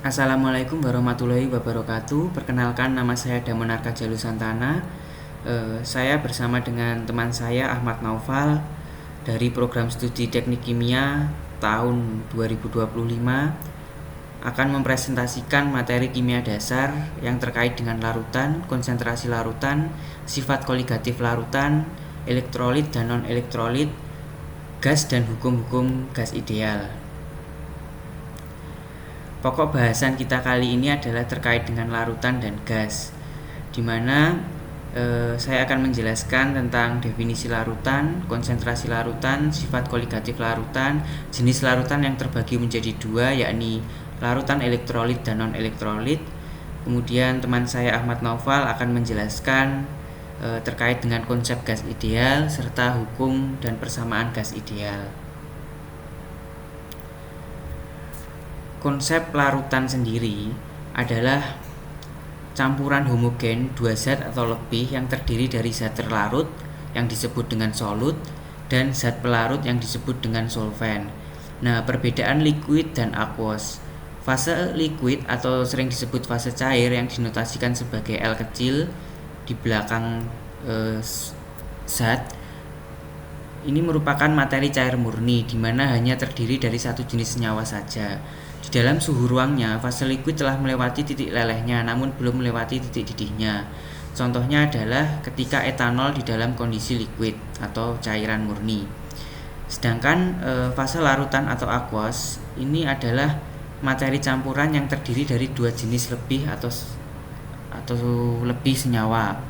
Assalamualaikum warahmatullahi wabarakatuh. Perkenalkan, nama saya Damon Arka Jalu Santana. Saya bersama dengan teman saya Ahmad Naufal dari program studi Teknik Kimia tahun 2025 akan mempresentasikan materi kimia dasar yang terkait dengan larutan, konsentrasi larutan, sifat koligatif larutan, elektrolit dan non-elektrolit, gas dan hukum-hukum gas ideal. Pokok bahasan kita kali ini adalah terkait dengan larutan dan gas, di mana saya akan menjelaskan tentang definisi larutan, konsentrasi larutan, sifat koligatif larutan, jenis larutan yang terbagi menjadi dua, yakni larutan elektrolit dan non-elektrolit. Kemudian teman saya Ahmad Naufal akan menjelaskan terkait dengan konsep gas ideal serta hukum dan persamaan gas ideal. Konsep larutan sendiri adalah campuran homogen dua zat atau lebih yang terdiri dari zat terlarut yang disebut dengan solut dan zat pelarut yang disebut dengan solvent. Nah, perbedaan liquid dan aqueous. Fase liquid atau sering disebut fase cair yang dinotasikan sebagai L kecil di belakang zat ini merupakan materi cair murni di mana hanya terdiri dari satu jenis senyawa saja. Di dalam suhu ruangnya, fase liquid telah melewati titik lelehnya namun belum melewati titik didihnya. Contohnya adalah ketika etanol di dalam kondisi liquid atau cairan murni. Sedangkan fase larutan atau aqueous ini adalah materi campuran yang terdiri dari dua jenis lebih atau lebih senyawa.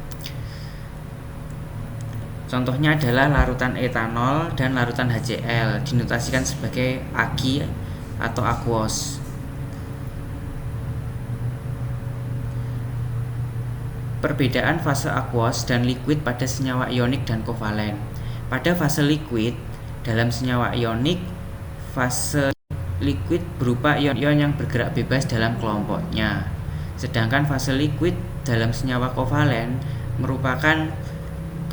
Contohnya adalah larutan etanol dan larutan HCl, dinotasikan sebagai AgI atau aqueous. Perbedaan fase aqueous dan liquid pada senyawa ionik dan kovalen. Pada fase liquid, dalam senyawa ionik, fase liquid berupa ion-ion yang bergerak bebas dalam kelompoknya. Sedangkan fase liquid dalam senyawa kovalen merupakan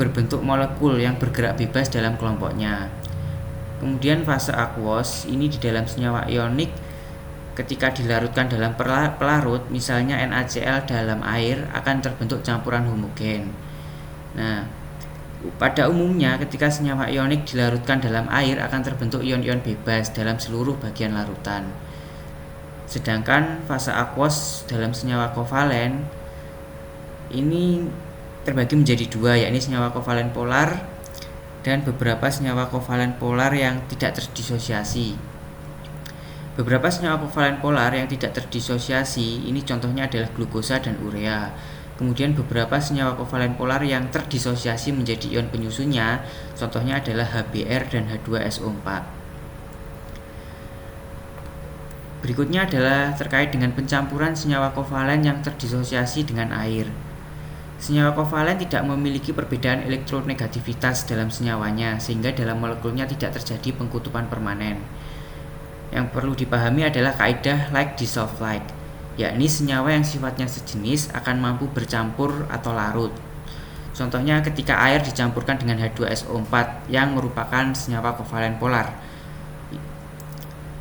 berbentuk molekul yang bergerak bebas dalam kelompoknya. Kemudian fase aqueous ini di dalam senyawa ionik ketika dilarutkan dalam pelarut, misalnya NaCl dalam air, akan terbentuk campuran homogen. Nah, pada umumnya ketika senyawa ionik dilarutkan dalam air akan terbentuk ion-ion bebas dalam seluruh bagian larutan. Sedangkan fase aqueous dalam senyawa kovalen ini terbagi menjadi dua, yakni senyawa kovalen polar dan beberapa senyawa kovalen polar yang tidak terdisosiasi. Beberapa senyawa kovalen polar yang tidak terdisosiasi ini contohnya adalah glukosa dan urea. Kemudian beberapa senyawa kovalen polar yang terdisosiasi menjadi ion penyusunnya, contohnya adalah HBr dan H2SO4. Berikutnya adalah terkait dengan pencampuran senyawa kovalen yang terdisosiasi dengan air. Senyawa kovalen tidak memiliki perbedaan elektronegativitas dalam senyawanya, sehingga dalam molekulnya tidak terjadi pengkutupan permanen. Yang perlu dipahami adalah kaidah like dissolve like, yakni senyawa yang sifatnya sejenis akan mampu bercampur atau larut. Contohnya ketika air dicampurkan dengan H2SO4 yang merupakan senyawa kovalen polar,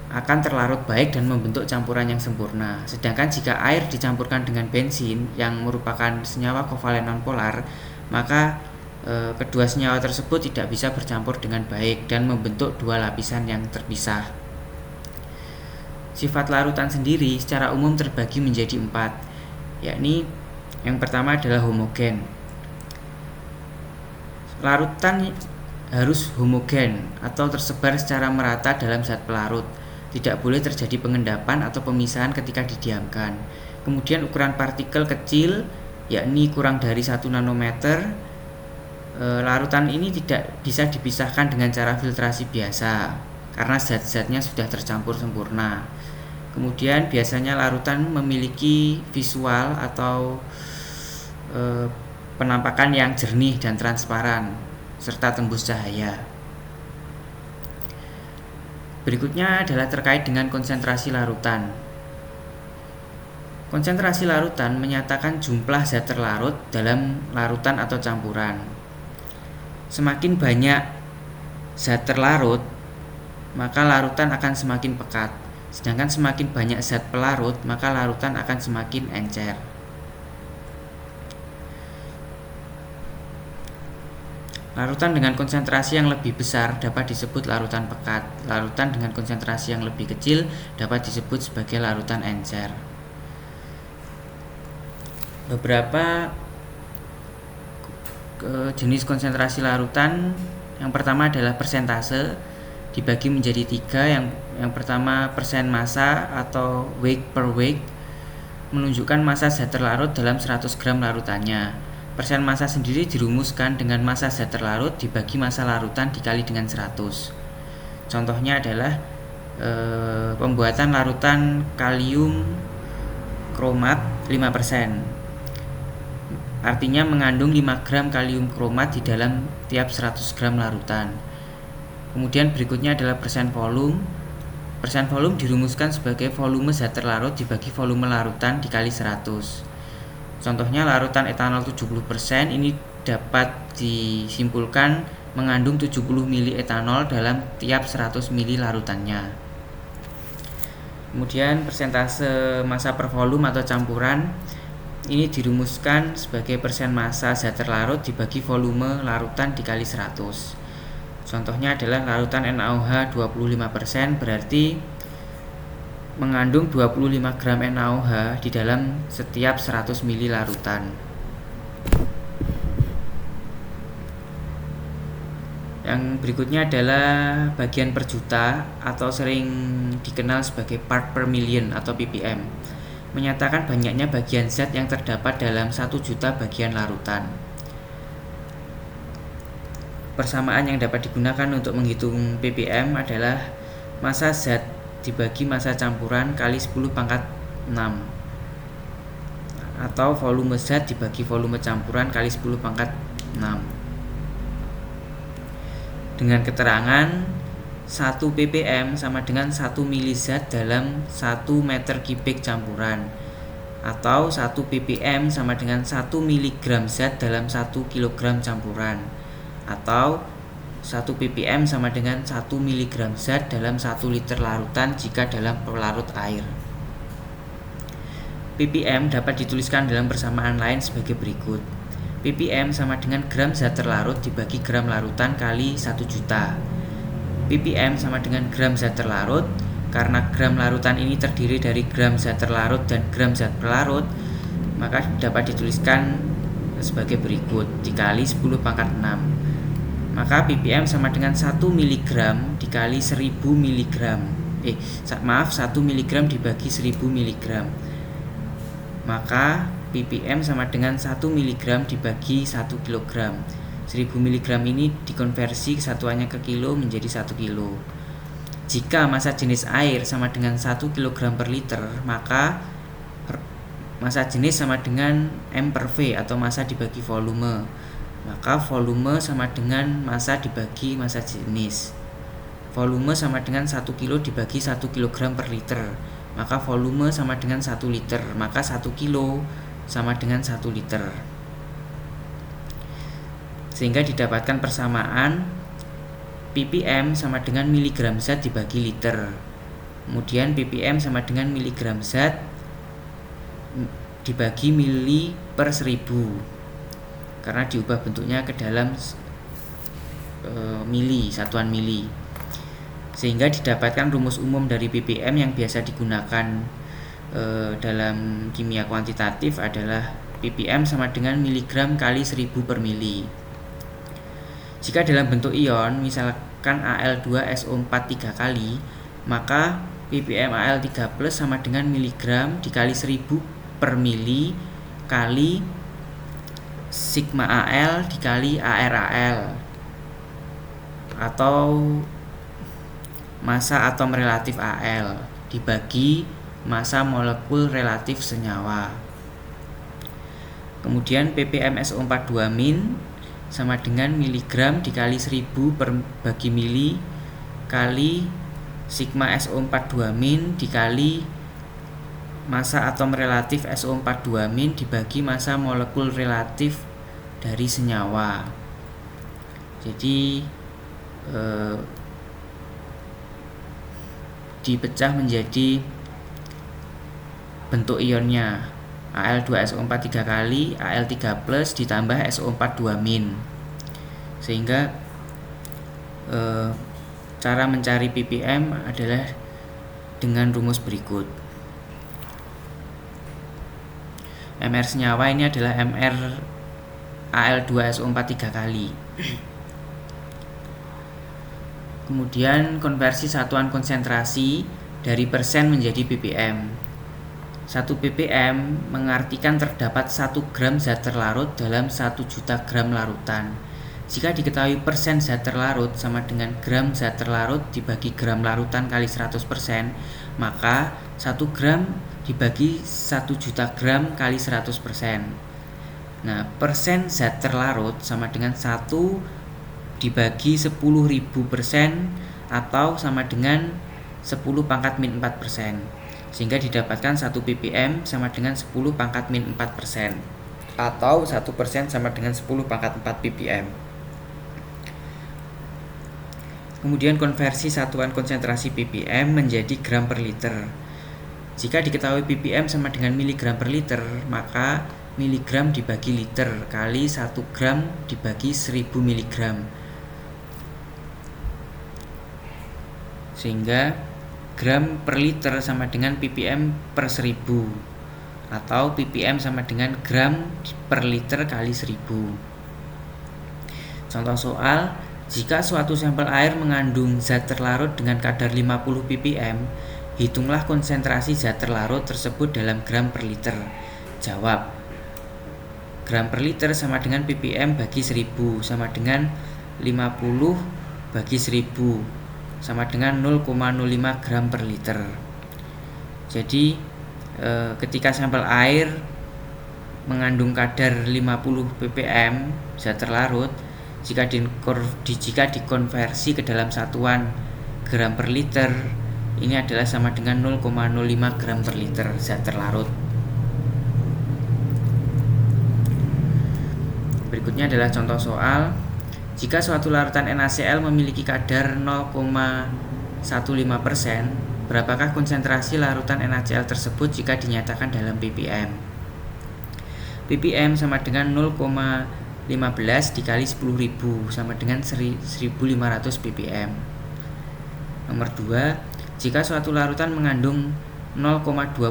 akan terlarut baik dan membentuk campuran yang sempurna. Sedangkan jika air dicampurkan dengan bensin yang merupakan senyawa kovalen nonpolar, maka kedua senyawa tersebut tidak bisa bercampur dengan baik dan membentuk dua lapisan yang terpisah. Sifat larutan sendiri secara umum terbagi menjadi 4, yakni yang pertama adalah homogen. Larutan harus homogen atau tersebar secara merata dalam zat pelarut. Tidak boleh terjadi pengendapan atau pemisahan ketika didiamkan. Kemudian ukuran partikel kecil, yakni kurang dari 1 nanometer. Larutan ini tidak bisa dipisahkan dengan cara filtrasi biasa karena zat-zatnya sudah tercampur sempurna. Kemudian biasanya larutan memiliki visual atau penampakan yang jernih dan transparan serta tembus cahaya. Berikutnya adalah terkait dengan konsentrasi larutan. Konsentrasi larutan menyatakan jumlah zat terlarut dalam larutan atau campuran. Semakin banyak zat terlarut, maka larutan akan semakin pekat. Sedangkan semakin banyak zat pelarut, maka larutan akan semakin encer. Larutan dengan konsentrasi yang lebih besar dapat disebut larutan pekat. Larutan dengan konsentrasi yang lebih kecil dapat disebut sebagai larutan encer. Beberapa jenis konsentrasi larutan. Yang pertama adalah persentase, dibagi menjadi 3. Yang pertama persen massa atau weight per weight, menunjukkan massa zat terlarut dalam 100 gram larutannya. Persen massa sendiri dirumuskan dengan massa zat terlarut dibagi massa larutan dikali dengan 100. Contohnya adalah pembuatan larutan kalium kromat 5%. Artinya mengandung 5 gram kalium kromat di dalam tiap 100 gram larutan. Kemudian berikutnya adalah persen volume. Persen volume dirumuskan sebagai volume zat terlarut dibagi volume larutan dikali 100. Contohnya larutan etanol 70% ini dapat disimpulkan mengandung 70 mili etanol dalam tiap 100 mili larutannya. Kemudian persentase massa per volume atau campuran ini dirumuskan sebagai persen massa zat terlarut dibagi volume larutan dikali 100. Contohnya adalah larutan NaOH 25%, berarti mengandung 25 gram NaOH di dalam setiap 100 mili larutan. Yang berikutnya adalah bagian per juta atau sering dikenal sebagai part per million atau ppm, menyatakan banyaknya bagian zat yang terdapat dalam 1 juta bagian larutan. Persamaan yang dapat digunakan untuk menghitung ppm adalah massa zat dibagi massa campuran kali 10 pangkat 6, atau volume zat dibagi volume campuran kali 10 pangkat 6. Dengan keterangan 1 ppm sama dengan 1 mili zat dalam 1 meter kubik campuran, atau 1 ppm sama dengan 1 miligram zat dalam 1 kilogram campuran, atau 1 ppm sama dengan 1 mg zat dalam 1 liter larutan jika dalam pelarut air. ppm dapat dituliskan dalam persamaan lain sebagai berikut. ppm sama dengan gram zat terlarut dibagi gram larutan kali 1 juta. ppm sama dengan gram zat terlarut. Karena gram larutan ini terdiri dari gram zat terlarut dan gram zat pelarut, maka dapat dituliskan sebagai berikut, dikali 10 pangkat 6. Maka ppm sama dengan 1 mg dikali 1000 mg. 1 mg dibagi 1000 mg. Maka ppm sama dengan 1 mg dibagi 1 kg. 1000 mg ini dikonversi satuannya ke kilo menjadi 1 kilo. Jika massa jenis air sama dengan 1 kg per liter, maka massa jenis sama dengan M per V atau massa dibagi volume. Maka volume sama dengan massa dibagi massa jenis. Volume sama dengan 1 kilo dibagi 1 kg per liter. Maka volume sama dengan 1 liter. Maka 1 kilo sama dengan 1 liter. Sehingga didapatkan persamaan ppm sama dengan miligram zat dibagi liter. Kemudian ppm sama dengan miligram zat dibagi mili per 1000. Karena diubah bentuknya ke dalam mili, satuan mili. Sehingga didapatkan rumus umum dari ppm yang biasa digunakan dalam kimia kuantitatif adalah ppm sama dengan miligram kali 1000 per mili. Jika dalam bentuk ion, misalkan Al2SO4 3 kali, maka ppm Al3+ sama dengan miligram dikali 1000 per mili kali sigma Al dikali ArAl, atau massa atom relatif Al dibagi massa molekul relatif senyawa. Kemudian ppmSO42- sama dengan miligram dikali 1000 per bagi mili kali sigma SO42- dikali massa atom relatif SO42- dibagi massa molekul relatif dari senyawa. Jadi dipecah menjadi bentuk ionnya Al2SO4 3 kali, Al3+ ditambah SO4 2-. Sehingga cara mencari ppm adalah dengan rumus berikut. MR senyawa ini adalah MR Al2SO4 3 kali. Kemudian konversi satuan konsentrasi dari persen menjadi ppm. 1 ppm mengartikan terdapat 1 gram zat terlarut dalam 1 juta gram larutan. Jika diketahui persen zat terlarut sama dengan gram zat terlarut dibagi gram larutan kali 100%, maka 1 gram dibagi 1 juta gram kali 100%. Nah, persen zat terlarut sama dengan 1 dibagi 10.000% atau sama dengan 10⁻⁴%. Sehingga didapatkan 1 ppm sama dengan 10⁻⁴% atau 1% sama dengan 10⁴ ppm. Kemudian konversi satuan konsentrasi ppm menjadi gram per liter. Jika diketahui ppm sama dengan miligram per liter, maka miligram dibagi liter kali 1 gram dibagi 1000 miligram. Sehingga gram per liter sama dengan ppm per 1000 atau ppm sama dengan gram per liter kali 1000. Contoh soal, jika suatu sampel air mengandung zat terlarut dengan kadar 50 ppm, hitunglah konsentrasi zat terlarut tersebut dalam gram per liter. Jawab, gram per liter sama dengan ppm bagi 1000 sama dengan 50 bagi 1000 sama dengan 0,05 gram per liter. Jadi ketika sampel air mengandung kadar 50 ppm zat terlarut, jika dikonversi ke dalam satuan gram per liter, ini adalah sama dengan 0,05 gram per liter zat terlarut. Berikutnya adalah contoh soal. Jika suatu larutan NaCl memiliki kadar 0,15%, berapakah konsentrasi larutan NaCl tersebut jika dinyatakan dalam ppm? ppm sama dengan 0,15 dikali 10.000 sama dengan 1.500 ppm. Nomor 2, jika suatu larutan mengandung 0,25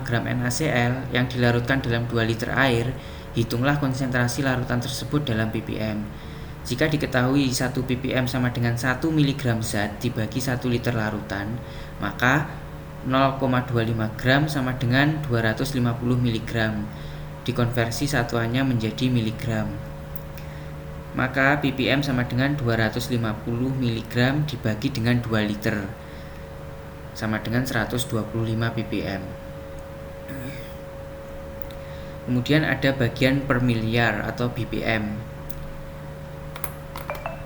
gram NaCl yang dilarutkan dalam 2 liter air, hitunglah konsentrasi larutan tersebut dalam ppm. Jika diketahui 1 ppm sama dengan 1 mg zat dibagi 1 liter larutan, maka 0,25 gram sama dengan 250 mg. Dikonversi satuannya menjadi miligram. Maka ppm sama dengan 250 mg dibagi dengan 2 liter sama dengan 125 ppm. Kemudian ada bagian per miliar atau BPM.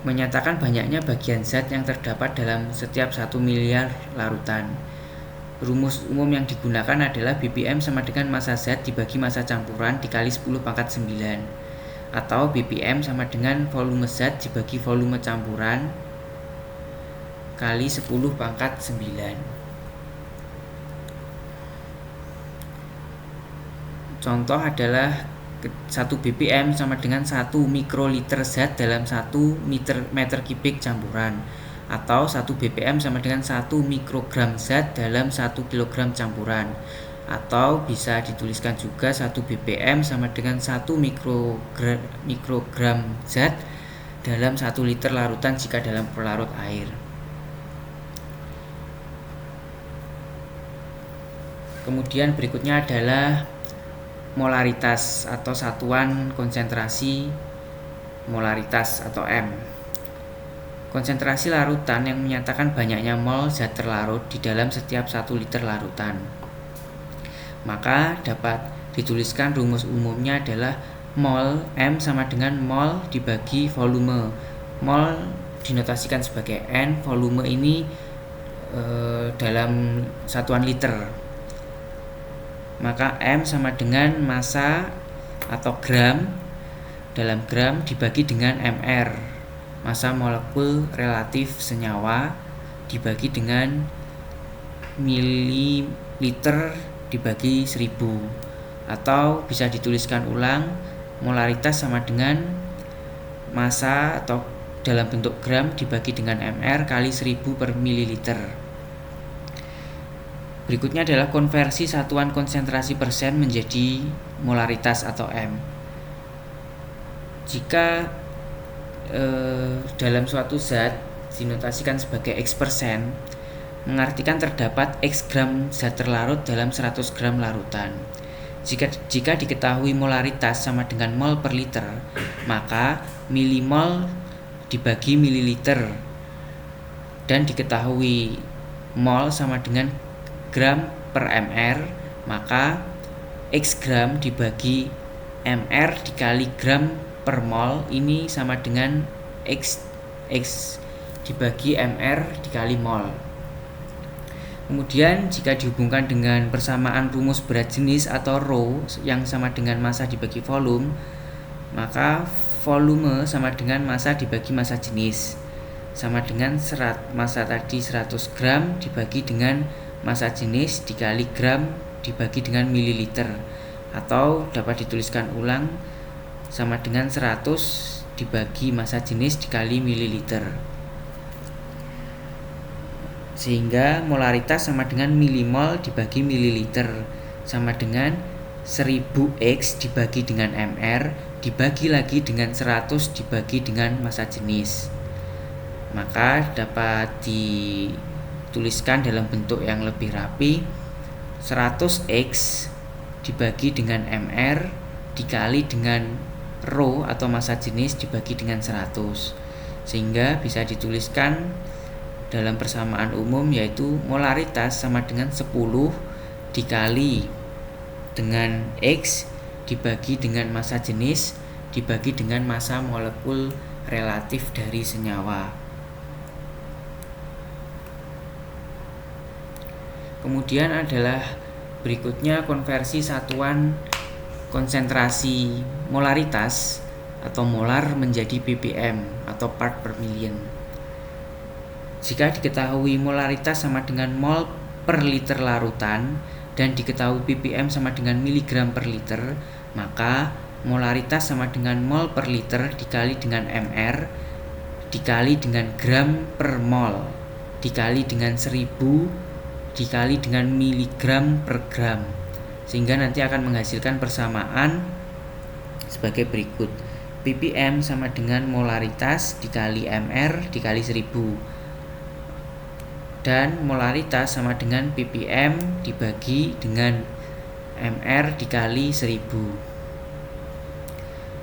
Menyatakan banyaknya bagian zat yang terdapat dalam setiap 1 miliar larutan. Rumus umum yang digunakan adalah BPM sama dengan massa zat dibagi massa campuran dikali 10⁻⁹, atau BPM sama dengan volume zat dibagi volume campuran kali 10⁻⁹. Contoh adalah 1 BPM sama dengan 1 mikroliter zat dalam 1 meter kubik campuran, atau 1 BPM sama dengan 1 mikrogram zat dalam 1 kilogram campuran, atau bisa dituliskan juga 1 BPM sama dengan 1 mikrogram zat dalam 1 liter larutan jika dalam pelarut air. Kemudian berikutnya adalah molaritas atau satuan konsentrasi molaritas atau M. Konsentrasi larutan yang menyatakan banyaknya mol zat terlarut di dalam setiap 1 liter larutan. Maka dapat dituliskan rumus umumnya adalah mol M sama dengan mol dibagi volume. Mol dinotasikan sebagai N, volume ini dalam satuan liter. Maka M sama dengan massa atau gram dalam gram dibagi dengan MR, massa molekul relatif senyawa, dibagi dengan mililiter dibagi 1000, atau bisa dituliskan ulang, molaritas sama dengan massa atau dalam bentuk gram dibagi dengan mr kali 1000 per mililiter. Berikutnya adalah konversi satuan konsentrasi persen menjadi molaritas atau m. Jika dalam suatu zat dinotasikan sebagai X%, mengartikan terdapat X gram zat terlarut dalam 100 gram larutan. Jika diketahui molaritas sama dengan mol per liter, maka milimol dibagi mililiter, dan diketahui mol sama dengan gram per mr, maka X gram dibagi mr dikali gram per mol ini sama dengan X dibagi mr dikali mol. Kemudian jika dihubungkan dengan persamaan rumus berat jenis atau rho yang sama dengan massa dibagi volume, maka volume sama dengan massa dibagi massa jenis, sama dengan massa tadi 100 gram dibagi dengan massa jenis dikali gram dibagi dengan mililiter, atau dapat dituliskan ulang sama dengan 100 dibagi massa jenis dikali mililiter. Sehingga molaritas sama dengan milimol dibagi mililiter sama dengan 1000X dibagi dengan mr dibagi lagi dengan 100 dibagi dengan massa jenis. Maka dapat dituliskan dalam bentuk yang lebih rapi, 100X dibagi dengan mr dikali dengan rho atau massa jenis dibagi dengan 100, sehingga bisa dituliskan dalam persamaan umum, yaitu molaritas sama dengan 10 dikali dengan X dibagi dengan massa jenis dibagi dengan massa molekul relatif dari senyawa. Kemudian adalah berikutnya konversi satuan konsentrasi molaritas atau molar menjadi ppm atau part per million. Jika diketahui molaritas sama dengan mol per liter larutan dan diketahui ppm sama dengan miligram per liter, maka molaritas sama dengan mol per liter dikali dengan mr dikali dengan gram per mol dikali dengan 1000 dikali dengan miligram per gram, sehingga nanti akan menghasilkan persamaan sebagai berikut: ppm sama dengan molaritas dikali mr dikali 1000, dan molaritas sama dengan ppm dibagi dengan mr dikali 1000.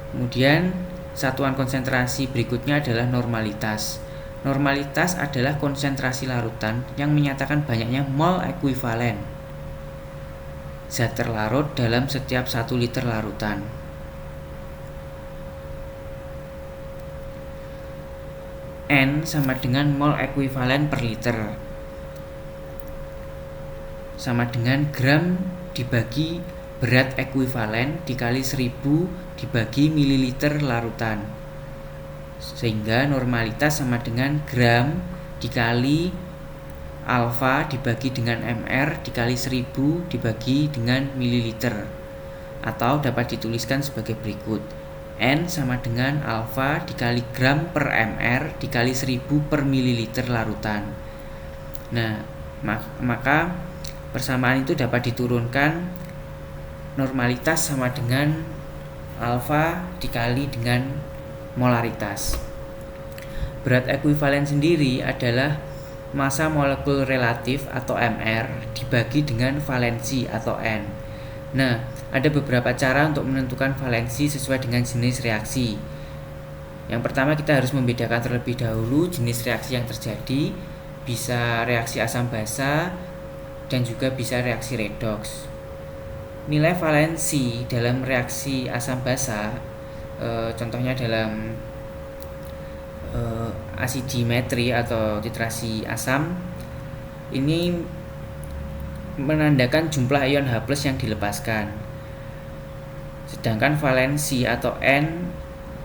Kemudian satuan konsentrasi berikutnya adalah normalitas. Normalitas adalah konsentrasi larutan yang menyatakan banyaknya mol ekuivalen zat terlarut dalam setiap 1 liter larutan. N sama dengan mol ekuivalen per liter, sama dengan gram dibagi berat ekuivalen dikali 1000 dibagi mililiter larutan, sehingga normalitas sama dengan gram dikali alfa dibagi dengan mr dikali 1000 dibagi dengan mililiter, atau dapat dituliskan sebagai berikut: N sama dengan alfa dikali gram per mr dikali 1000 per mililiter larutan. Nah, maka persamaan itu dapat diturunkan, normalitas sama dengan alfa dikali dengan molaritas. Berat ekuivalen sendiri adalah massa molekul relatif atau mr dibagi dengan valensi atau N. Nah, ada beberapa cara untuk menentukan valensi sesuai dengan jenis reaksi. Yang pertama, kita harus membedakan terlebih dahulu jenis reaksi yang terjadi, bisa reaksi asam basa dan juga bisa reaksi redoks. Nilai valensi dalam reaksi asam basa, contohnya dalam asidimetri atau titrasi asam, ini menandakan jumlah ion H+ yang dilepaskan. Sedangkan valensi atau N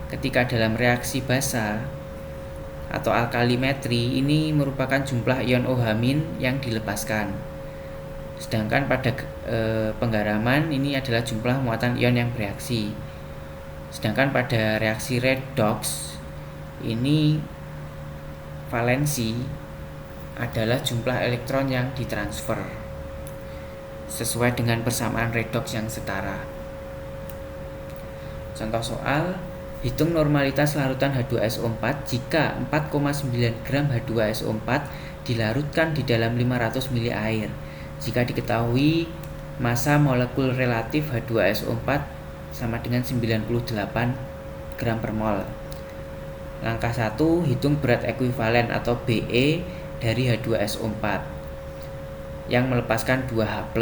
ketika dalam reaksi basa atau alkalimetri ini merupakan jumlah ion OH- yang dilepaskan. Sedangkan pada penggaraman ini adalah jumlah muatan ion yang bereaksi. Sedangkan pada reaksi redox ini valensi adalah jumlah elektron yang ditransfer sesuai dengan persamaan redox yang setara. Contoh soal, hitung normalitas larutan H2SO4 jika 4,9 gram H2SO4 dilarutkan di dalam 500 ml air. Jika diketahui massa molekul relatif H2SO4 sama dengan 98 gram per mol. Langkah 1, hitung berat ekuivalen atau BE dari H2SO4 yang melepaskan 2H+.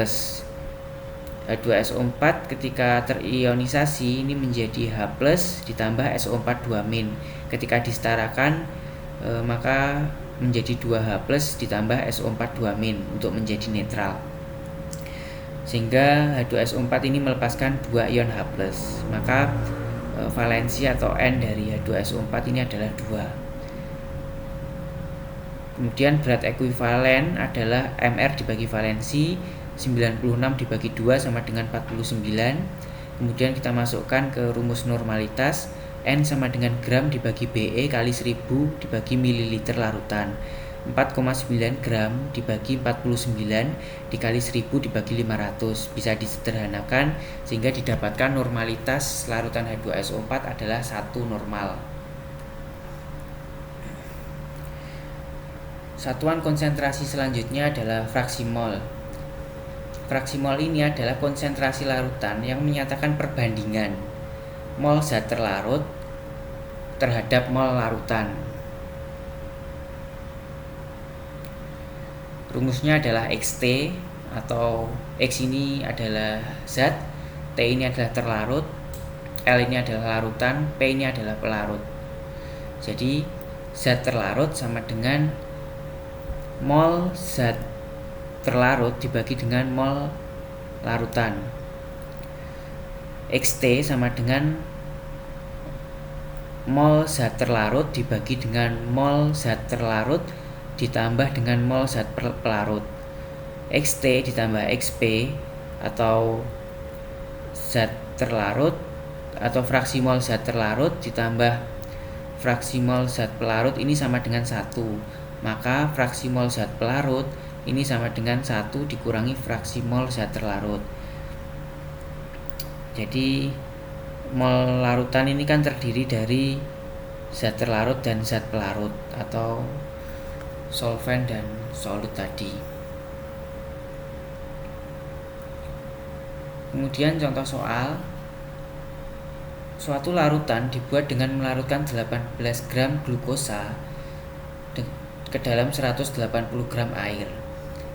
H2SO4 ketika terionisasi ini menjadi H+ ditambah SO4 2-. Ketika disetarakan maka menjadi 2H+ ditambah SO4 2- untuk menjadi netral. Sehingga H2SO4 ini melepaskan 2 ion H+. Maka valensi atau N dari H2SO4 ini adalah 2. Kemudian berat ekuivalen adalah Mr dibagi valensi, 96 dibagi 2 sama dengan 49. Kemudian kita masukkan ke rumus normalitas, N sama dengan gram dibagi BE kali 1000 dibagi mililiter larutan. 4,9 gram dibagi 49 dikali 1000 dibagi 500 bisa disederhanakan sehingga didapatkan normalitas larutan H2SO4 adalah 1 normal. Satuan konsentrasi selanjutnya adalah fraksi mol. Fraksi mol ini adalah konsentrasi larutan yang menyatakan perbandingan mol zat terlarut terhadap mol larutan. Rumusnya adalah XT, atau X ini adalah zat, T ini adalah terlarut, L ini adalah larutan, P ini adalah pelarut. Jadi zat terlarut sama dengan mol zat terlarut dibagi dengan mol larutan. XT sama dengan mol zat terlarut dibagi dengan mol zat terlarut ditambah dengan mol zat pelarut. XT ditambah XP atau zat terlarut atau fraksi mol zat terlarut ditambah fraksi mol zat pelarut ini sama dengan 1. Maka fraksi mol zat pelarut ini sama dengan 1 dikurangi fraksi mol zat terlarut. Jadi mol larutan ini kan terdiri dari zat terlarut dan zat pelarut atau solvent dan solut tadi. Kemudian contoh soal, suatu larutan dibuat dengan melarutkan 18 gram glukosa ke dalam 180 gram air.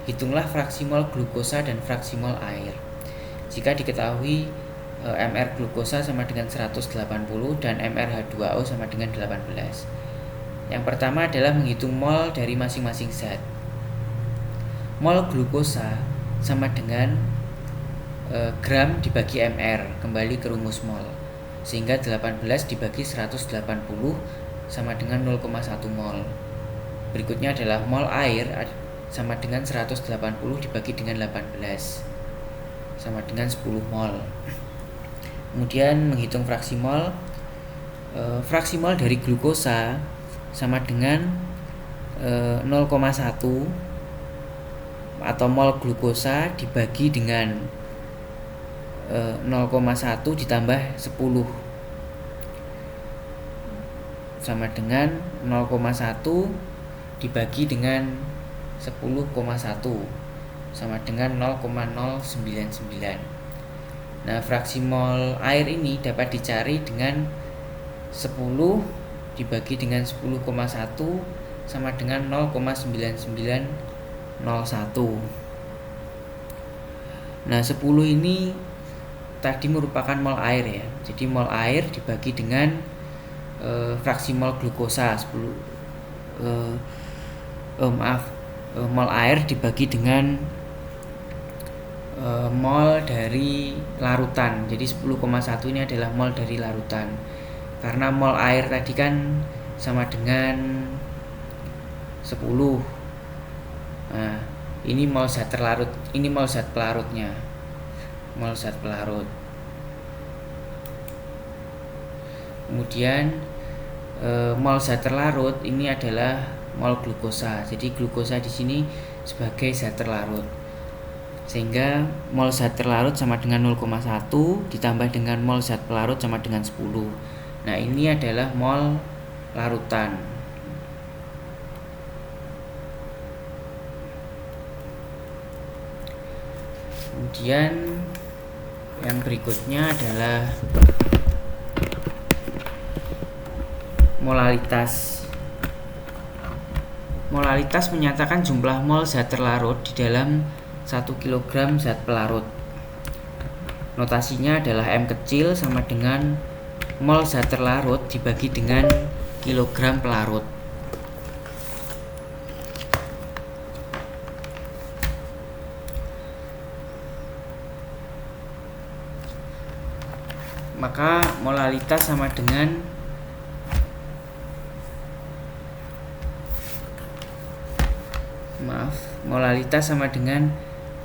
Hitunglah fraksi mol glukosa dan fraksi mol air. Jika diketahui Mr glukosa sama dengan 180 dan MrH2O sama dengan 18. Yang pertama adalah menghitung mol dari masing-masing zat. Mol glukosa sama dengan gram dibagi Mr, kembali ke rumus mol. Sehingga 18 dibagi 180 sama dengan 0,1 mol. Berikutnya adalah mol air sama dengan 180 dibagi dengan 18 sama dengan 10 mol. Kemudian menghitung fraksi mol. Fraksi mol dari glukosa sama dengan 0,1 atau mol glukosa dibagi dengan 0,1 ditambah 10 sama dengan 0,1 dibagi dengan 10,1 sama dengan 0,099. Nah, fraksi mol air ini dapat dicari dengan 10 dibagi dengan 10,1 sama dengan 0,9901. Nah, 10 ini tadi merupakan mol air ya. Jadi mol air dibagi dengan fraksi mol glukosa 10 mol air dibagi dengan mol dari larutan. Jadi 10,1 ini adalah mol dari larutan. Karena mol air tadi kan sama dengan 10. Nah, Ini mol zat terlarut, ini mol zat pelarutnya. Mol zat pelarut. Kemudian mol zat terlarut ini adalah mol glukosa. Jadi glukosa di sini sebagai zat terlarut. Sehingga mol zat terlarut sama dengan 0,1 ditambah dengan mol zat pelarut sama dengan 10. Nah, ini adalah mol larutan. Kemudian yang berikutnya adalah molalitas. Molalitas menyatakan jumlah mol zat terlarut di dalam 1 kg zat pelarut. Notasinya adalah M kecil sama dengan mol zat terlarut dibagi dengan kilogram pelarut. Maka molalitas sama dengan molalitas sama dengan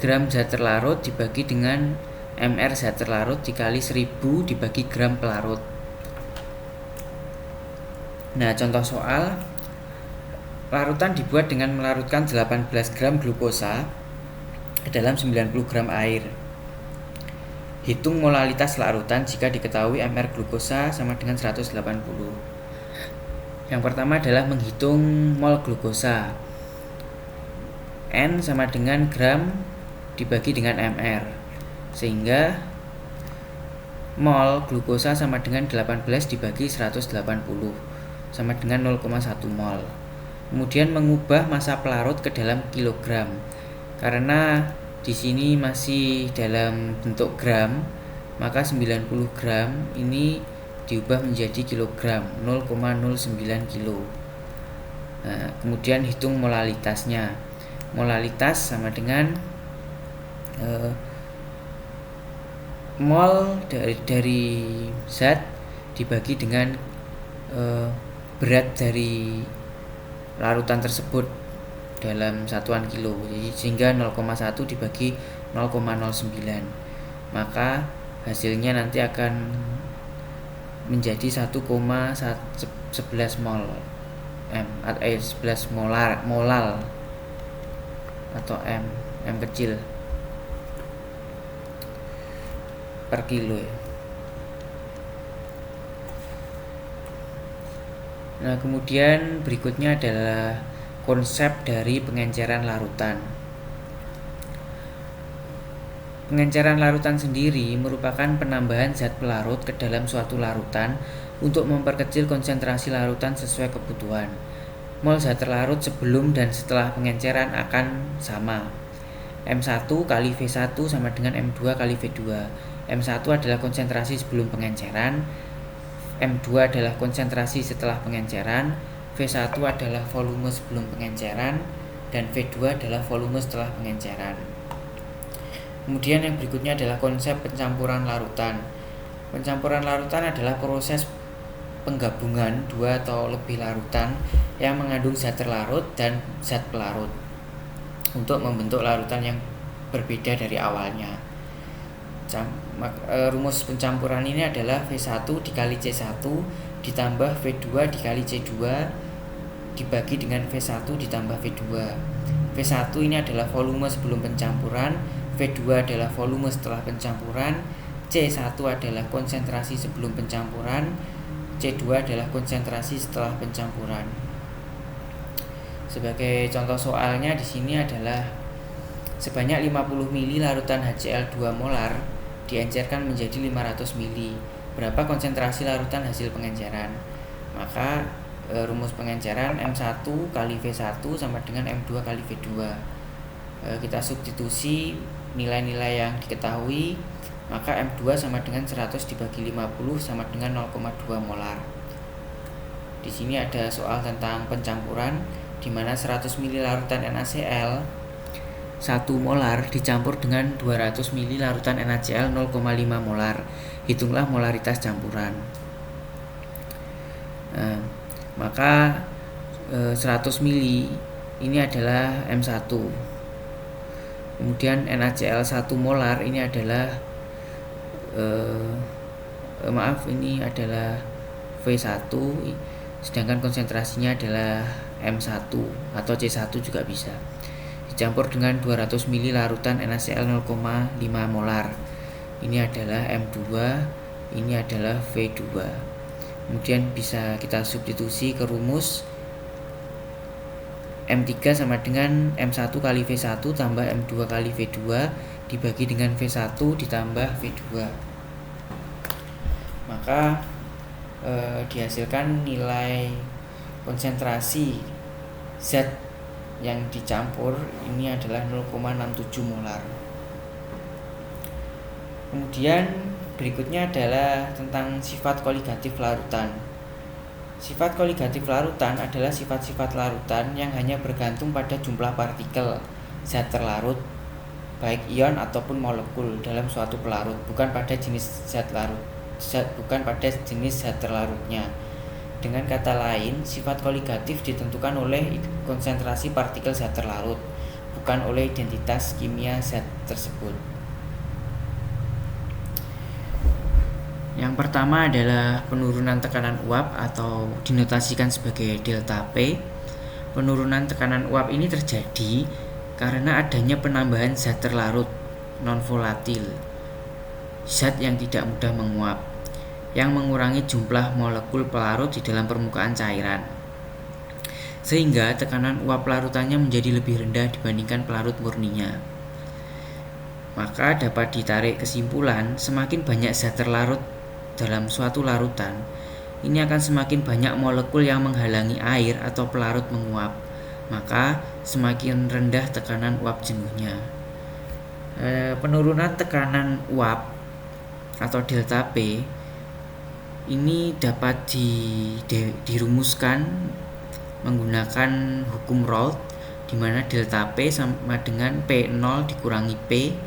gram zat terlarut dibagi dengan mr zat terlarut dikali 1000 dibagi gram pelarut. Nah, contoh soal, larutan dibuat dengan melarutkan 18 gram glukosa ke dalam 90 gram air. Hitung molalitas larutan jika diketahui mr glukosa sama dengan 180. Yang pertama adalah menghitung mol glukosa. N sama dengan gram dibagi dengan mr, sehingga mol glukosa sama dengan 18 dibagi 180 sama dengan 0,1 mol. Kemudian mengubah massa pelarut ke dalam kilogram, karena di sini masih dalam bentuk gram, maka 90 gram ini diubah menjadi kilogram, 0,09 kilo. Nah, kemudian hitung molalitasnya. Molalitas sama dengan mol dari zat dibagi dengan berat dari larutan tersebut dalam satuan kilo. Jadi sehingga 0,1 dibagi 0,09, maka hasilnya nanti akan menjadi 1,11 mol m, 11 molal atau m kecil per kilo ya. Nah, kemudian berikutnya adalah konsep dari pengenceran larutan. Pengenceran larutan sendiri merupakan penambahan zat pelarut ke dalam suatu larutan untuk memperkecil konsentrasi larutan sesuai kebutuhan. Mol zat terlarut sebelum dan setelah pengenceran akan sama. M1 kali V1 sama dengan M2 kali V2. M1 adalah konsentrasi sebelum pengenceran, M2 adalah konsentrasi setelah pengenceran, V1 adalah volume sebelum pengenceran, dan V2 adalah volume setelah pengenceran. Kemudian yang berikutnya adalah konsep pencampuran larutan. Pencampuran larutan adalah proses penggabungan dua atau lebih larutan yang mengandung zat terlarut dan zat pelarut untuk membentuk larutan yang berbeda dari awalnya. Rumus pencampuran ini adalah V1 dikali C1 ditambah V2 dikali C2 dibagi dengan V1 ditambah V2. V1 ini adalah volume sebelum pencampuran, V2 adalah volume setelah pencampuran, C1 adalah konsentrasi sebelum pencampuran, C2 adalah konsentrasi setelah pencampuran. Sebagai contoh soalnya di sini adalah sebanyak 50 ml larutan HCl 2 molar diencerkan menjadi 500 ml. Berapa konsentrasi larutan hasil pengenceran? Maka rumus pengenceran M1 kali V1 sama dengan M2 kali V2. Kita substitusi nilai-nilai yang diketahui, maka M2 sama dengan 100 dibagi 50 sama dengan 0,2 molar. Di sini ada soal tentang pencampuran di mana 100 ml larutan NaCl 1 molar dicampur dengan 200 ml larutan NaCl 0,5 molar. Hitunglah molaritas campuran. Maka 100 ml ini adalah M1. Kemudian NaCl 1 molar ini adalah ini adalah V1, sedangkan konsentrasinya adalah M1 atau C1 juga bisa. Dicampur dengan 200 ml larutan NaCl 0,5 molar. Ini adalah M2, ini adalah V2. Kemudian bisa kita substitusi ke rumus M3 sama dengan M1 kali V1 tambah M2 kali V2 dibagi dengan V1 ditambah V2. Maka dihasilkan nilai konsentrasi zat yang dicampur ini adalah 0,67 molar. Kemudian berikutnya adalah tentang sifat koligatif larutan. Sifat koligatif larutan adalah sifat-sifat larutan yang hanya bergantung pada jumlah partikel zat terlarut, baik ion ataupun molekul dalam suatu pelarut, bukan pada jenis zat terlarutnya. Dengan kata lain, sifat koligatif ditentukan oleh konsentrasi partikel zat terlarut, bukan oleh identitas kimia zat tersebut. Yang pertama adalah penurunan tekanan uap atau dinotasikan sebagai delta P. Penurunan tekanan uap ini terjadi karena adanya penambahan zat terlarut non-volatil, zat yang tidak mudah menguap, yang mengurangi jumlah molekul pelarut di dalam permukaan cairan, sehingga tekanan uap larutannya menjadi lebih rendah dibandingkan pelarut murninya. Maka dapat ditarik kesimpulan, semakin banyak zat terlarut dalam suatu larutan, ini akan semakin banyak molekul yang menghalangi air atau pelarut menguap, maka semakin rendah tekanan uap jenuhnya. Penurunan tekanan uap atau delta P ini dapat dirumuskan menggunakan hukum Raoult, di mana delta P sama dengan P0 dikurangi P,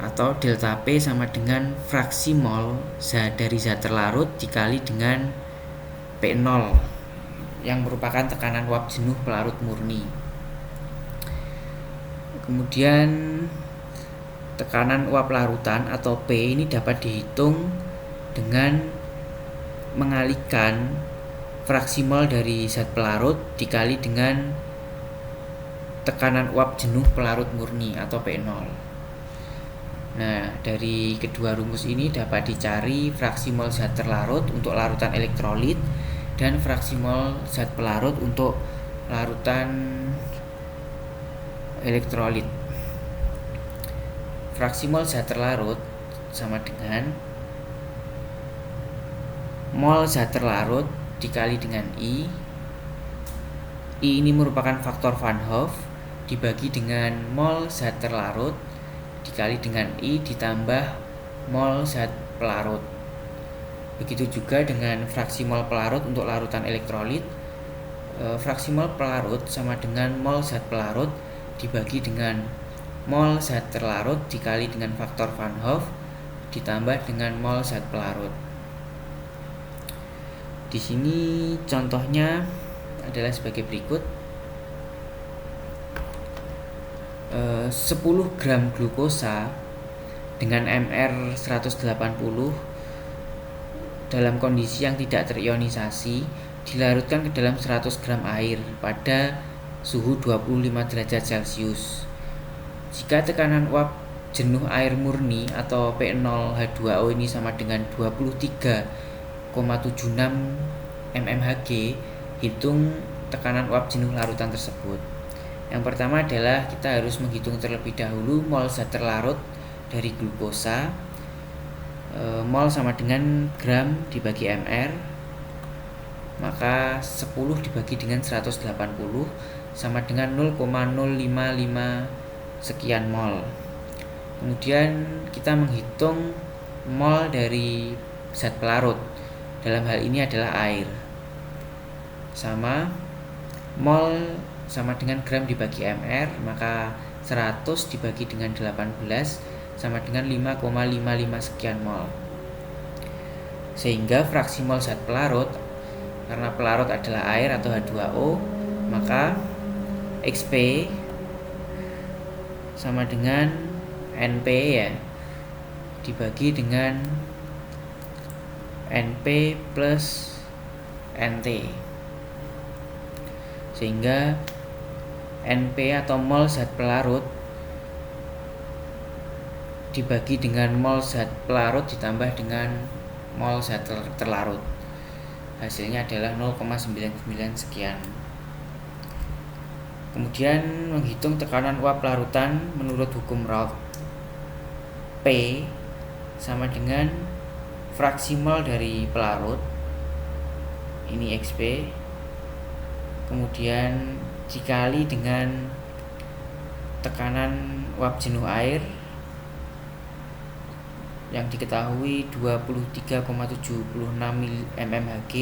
atau delta P sama dengan fraksi mol dari zat terlarut dikali dengan P0 yang merupakan tekanan uap jenuh pelarut murni. Kemudian tekanan uap larutan atau P ini dapat dihitung dengan mengalihkan fraksi mol dari zat pelarut dikali dengan tekanan uap jenuh pelarut murni atau P0. Nah, dari kedua rumus ini dapat dicari fraksi mol zat terlarut untuk larutan elektrolit dan fraksi mol zat pelarut untuk larutan elektrolit. Fraksi mol zat terlarut sama dengan mol zat terlarut dikali dengan I. I ini merupakan faktor Van Hoff dibagi dengan mol zat terlarut dikali dengan I ditambah mol zat pelarut. Begitu juga dengan fraksi mol pelarut untuk larutan elektrolit. Fraksi mol pelarut sama dengan mol zat pelarut dibagi dengan mol zat terlarut dikali dengan faktor Van Hoff ditambah dengan mol zat pelarut. Di sini contohnya adalah sebagai berikut. 10 gram glukosa dengan MR 180 dalam kondisi yang tidak terionisasi dilarutkan ke dalam 100 gram air pada suhu 25 derajat Celcius. Jika tekanan uap jenuh air murni atau P0H2O ini sama dengan 23,76 mmHg, hitung tekanan uap jenuh larutan tersebut. Yang pertama adalah kita harus menghitung terlebih dahulu mol zat terlarut dari glukosa. Mol sama dengan gram dibagi mr, maka 10 dibagi dengan 180 sama dengan 0,055 sekian mol. Kemudian kita menghitung mol dari zat pelarut, dalam hal ini adalah air, sama mol sama dengan gram dibagi mr, maka 100 dibagi dengan 18 sama dengan 5,55 sekian mol. Sehingga fraksi mol zat pelarut, karena pelarut adalah air atau H2O, maka XP sama dengan NP ya, dibagi dengan NP plus NT, sehingga NP atau mol zat pelarut dibagi dengan mol zat pelarut ditambah dengan mol zat terlarut, hasilnya adalah 0,99 sekian. Kemudian menghitung tekanan uap larutan menurut hukum Raoult. P sama dengan fraksi mol dari pelarut, ini XP, kemudian dikali dengan tekanan uap jenuh air yang diketahui 23,76 mmHg,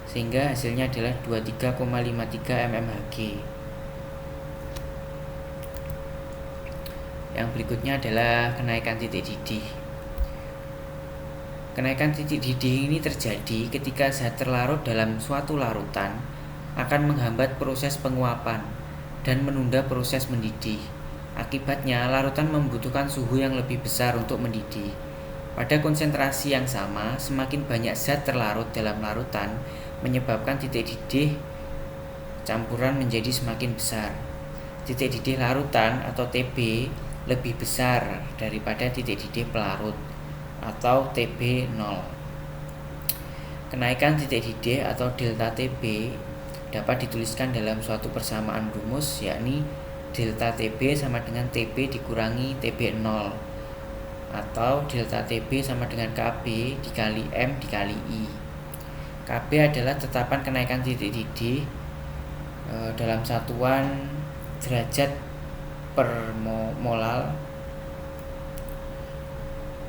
sehingga hasilnya adalah 23,53 mmHg. Yang berikutnya adalah kenaikan titik didih. Kenaikan titik didih ini terjadi ketika zat terlarut dalam suatu larutan akan menghambat proses penguapan dan menunda proses mendidih. Akibatnya, larutan membutuhkan suhu yang lebih besar untuk mendidih. Pada konsentrasi yang sama, semakin banyak zat terlarut dalam larutan menyebabkan titik didih campuran menjadi semakin besar. Titik didih larutan atau TB lebih besar daripada titik didih pelarut atau TB 0. Kenaikan titik didih atau delta TB dapat dituliskan dalam suatu persamaan rumus, yakni delta TB sama dengan TB dikurangi TB 0, atau delta TB sama dengan KB dikali M dikali I. KB adalah tetapan kenaikan titik didih dalam satuan derajat per molal.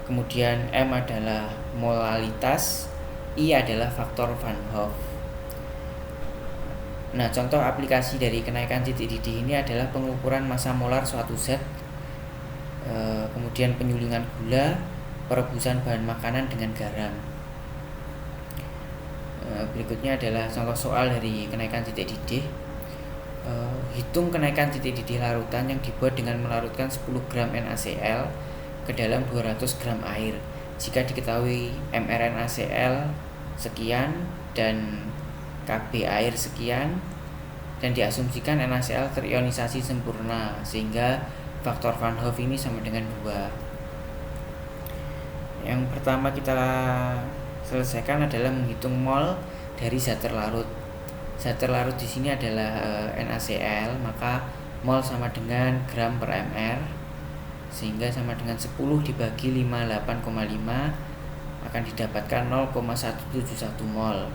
Kemudian M adalah molalitas, I adalah faktor Van Hoff. Nah, contoh aplikasi dari kenaikan titik didih ini adalah pengukuran massa molar suatu zat, kemudian penyulingan gula, perebusan bahan makanan dengan garam. Berikutnya adalah contoh soal dari kenaikan titik didih. Hitung kenaikan titik didih larutan yang dibuat dengan melarutkan 10 gram NaCl ke dalam 200 gram air. Jika diketahui mRn NaCl sekian dan KB air sekian, dan diasumsikan NaCl terionisasi sempurna, sehingga faktor Van Hoff ini sama dengan 2. Yang pertama kita selesaikan adalah menghitung mol dari zat terlarut. Zat terlarut di sini adalah NaCl, maka mol sama dengan gram per mr, sehingga sama dengan 10 dibagi 58,5 akan didapatkan 0,171 mol.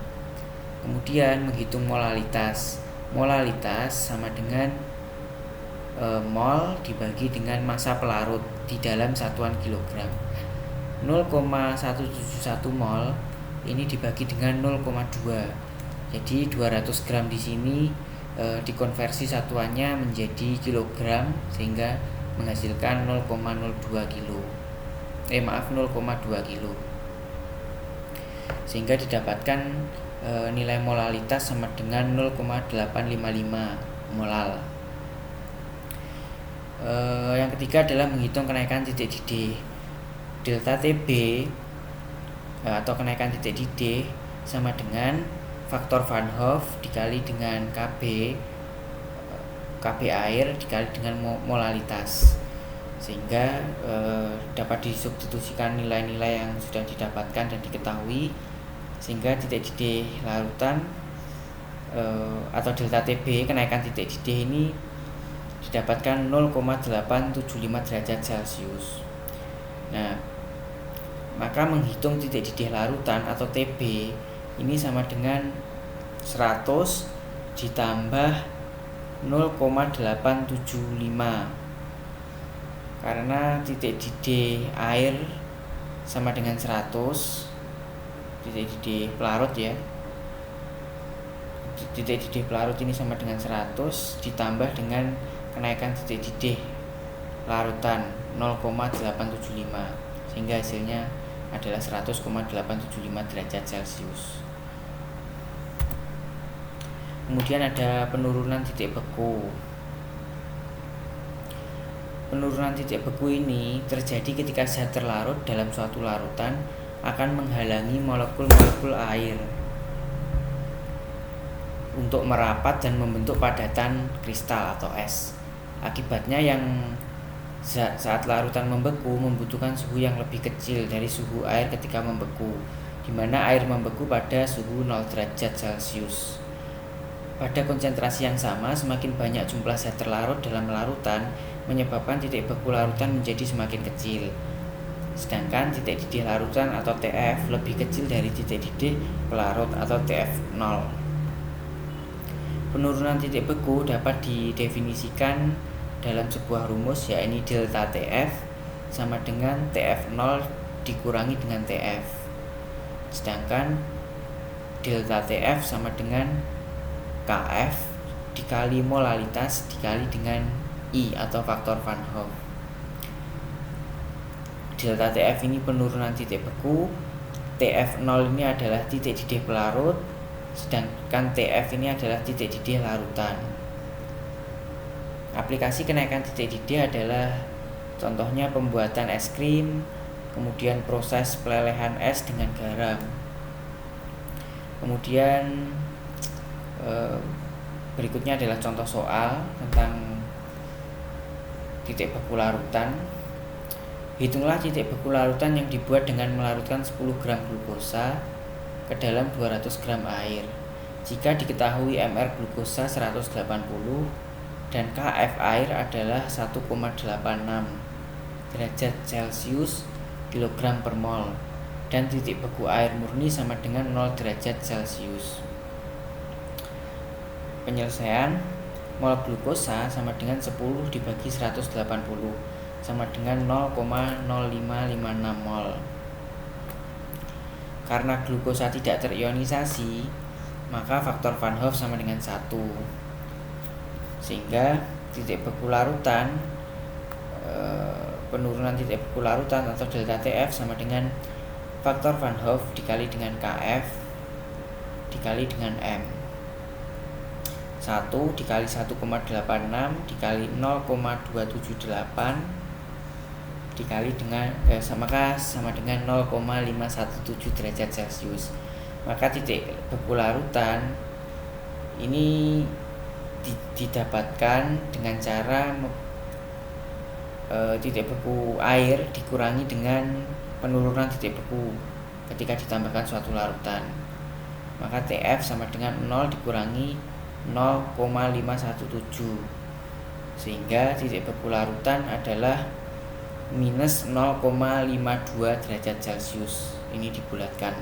Kemudian menghitung molalitas. Molalitas sama dengan mol dibagi dengan massa pelarut di dalam satuan kilogram. 0,171 mol ini dibagi dengan 0,2. Jadi 200 gram di sini dikonversi satuannya menjadi kilogram, sehingga menghasilkan 0,02 kilo. 0,2 kilo. Sehingga didapatkan nilai molalitas sama dengan 0,855 molal. Yang ketiga adalah menghitung kenaikan titik didih. Delta TB atau kenaikan titik didih sama dengan faktor Van Hoff dikali dengan KB air dikali dengan molalitas, sehingga dapat disubstitusikan nilai-nilai yang sudah didapatkan dan diketahui, sehingga titik didih larutan atau delta TB kenaikan titik didih ini didapatkan 0,875 derajat Celcius. Nah, maka menghitung titik didih larutan atau TB ini sama dengan 100 ditambah 0,875, karena titik didih air sama dengan 100, titik didih pelarut ya, titik didih pelarut ini sama dengan 100 ditambah dengan kenaikan titik didih larutan 0,875, sehingga hasilnya adalah 100,875 derajat Celcius. Kemudian ada penurunan titik beku. Penurunan titik beku ini terjadi ketika zat terlarut dalam suatu larutan akan menghalangi molekul-molekul air untuk merapat dan membentuk padatan kristal atau es. Akibatnya yang saat larutan membeku membutuhkan suhu yang lebih kecil dari suhu air ketika membeku, di mana air membeku pada suhu 0 derajat Celcius. Pada konsentrasi yang sama, semakin banyak jumlah zat terlarut dalam larutan menyebabkan titik beku larutan menjadi semakin kecil. Sedangkan titik didih larutan atau TF lebih kecil dari titik didih pelarut atau TF0. Penurunan titik beku dapat didefinisikan dalam sebuah rumus, yakni delta TF sama dengan TF0 dikurangi dengan TF. Sedangkan delta TF sama dengan KF dikali molalitas dikali dengan I atau faktor Van Hoff. Delta TF ini penurunan titik beku, TF0 ini adalah titik didih pelarut, sedangkan TF ini adalah titik didih larutan. Aplikasi kenaikan titik didih adalah contohnya pembuatan es krim, kemudian proses pelelehan es dengan garam. Kemudian berikutnya adalah contoh soal tentang titik beku larutan. Hitunglah titik beku larutan yang dibuat dengan melarutkan 10 gram glukosa ke dalam 200 gram air. Jika diketahui MR glukosa 180 dan KF air adalah 1,86 derajat Celcius kilogram per mol, dan titik beku air murni sama dengan 0 derajat Celcius. Penyelesaian, mol glukosa sama dengan 10 dibagi 180 sama dengan 0,0556 mol. Karena glukosa tidak terionisasi, maka faktor Van Hoff sama dengan 1. Sehingga titik beku larutan, penurunan titik beku larutan atau delta TF sama dengan faktor Van Hoff dikali dengan KF dikali dengan M. 1 dikali 1,86 dikali 0,278 dikali dengan sama dengan 0,517 derajat Celcius. Maka titik beku larutan ini didapatkan dengan cara titik beku air dikurangi dengan penurunan titik beku ketika ditambahkan suatu larutan. Maka TF sama dengan 0 dikurangi 0,517, sehingga titik beku larutan adalah minus 0,52 derajat Celcius. Ini dibulatkan.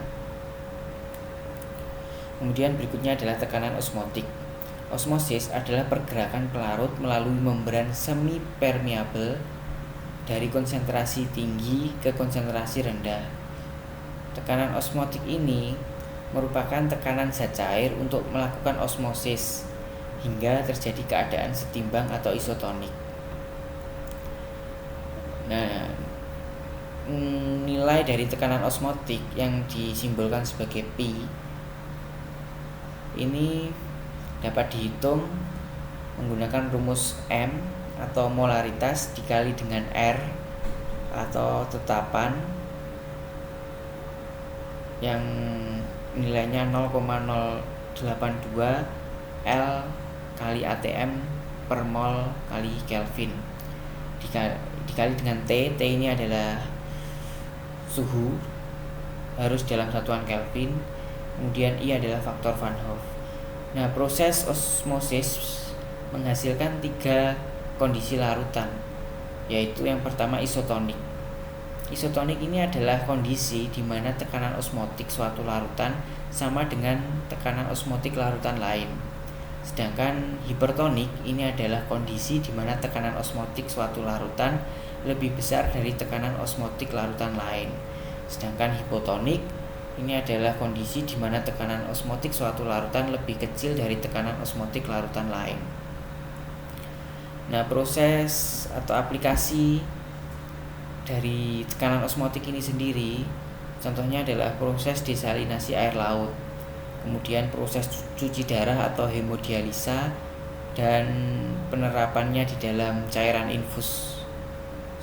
Kemudian berikutnya adalah tekanan osmotik. Osmosis adalah pergerakan pelarut melalui membran semi permeabel dari konsentrasi tinggi ke konsentrasi rendah. Tekanan osmotik ini merupakan tekanan zat cair untuk melakukan osmosis hingga terjadi keadaan setimbang atau isotonik. Nah, nilai dari tekanan osmotik yang disimbolkan sebagai P ini dapat dihitung menggunakan rumus M atau molaritas dikali dengan R atau tetapan yang nilainya 0,082 L kali ATM per mol kali Kelvin dikali dengan T. T ini adalah suhu harus dalam satuan Kelvin, kemudian I adalah faktor Van Hoff. Nah, proses osmosis menghasilkan 3 kondisi larutan, yaitu yang pertama isotonik. Isotonik ini adalah kondisi di mana tekanan osmotik suatu larutan sama dengan tekanan osmotik larutan lain. Sedangkan hipertonik ini adalah kondisi di mana tekanan osmotik suatu larutan lebih besar dari tekanan osmotik larutan lain. Sedangkan hipotonik ini adalah kondisi di mana tekanan osmotik suatu larutan lebih kecil dari tekanan osmotik larutan lain. Nah, proses atau aplikasi dari tekanan osmotik ini sendiri contohnya adalah proses desalinasi air laut, kemudian proses cuci darah atau hemodialisa, dan penerapannya di dalam cairan infus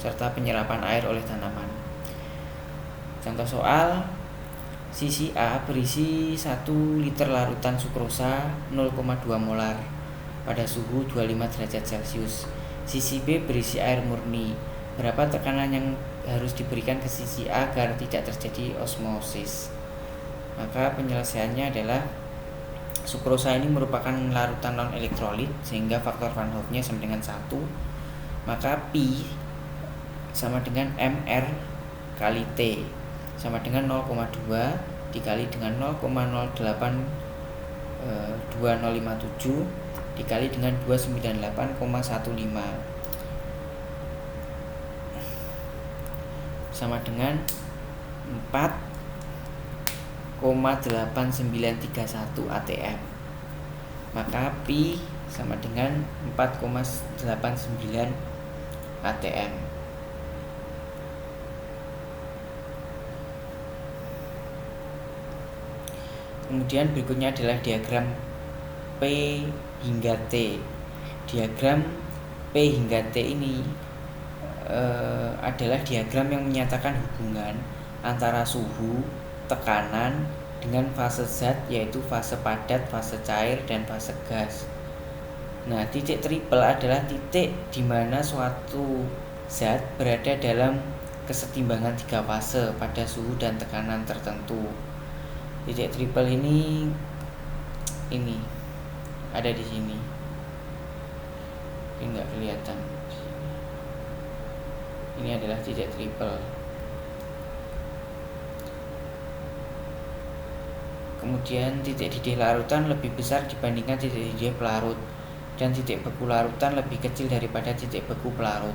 serta penyerapan air oleh tanaman. Contoh soal, sisi A berisi 1 liter larutan sukrosa 0,2 molar pada suhu 25 derajat Celcius. Sisi B berisi air murni. Berapa tekanan yang harus diberikan ke sisi A agar tidak terjadi osmosis? Maka penyelesaiannya adalah sukrosa ini merupakan larutan non-elektrolit sehingga faktor Van Hoff-nya sama dengan 1. Maka Pi sama dengan MR kali T sama dengan 0,2 dikali dengan 0,082057 dikali dengan 298,15 sama dengan 4,8931 atm. Maka Pi sama dengan 4,89 atm. Kemudian berikutnya adalah diagram P hingga T. Diagram P hingga T ini adalah diagram yang menyatakan hubungan antara suhu, tekanan dengan fase zat, yaitu fase padat, fase cair, dan fase gas. Nah, titik triple adalah titik di mana suatu zat berada dalam kesetimbangan 3 fase pada suhu dan tekanan tertentu. Titik triple ini ada di sini. Ini nggak kelihatan. Ini adalah titik triple. Kemudian titik didih larutan lebih besar dibandingkan titik didih pelarut, dan titik beku larutan lebih kecil daripada titik beku pelarut.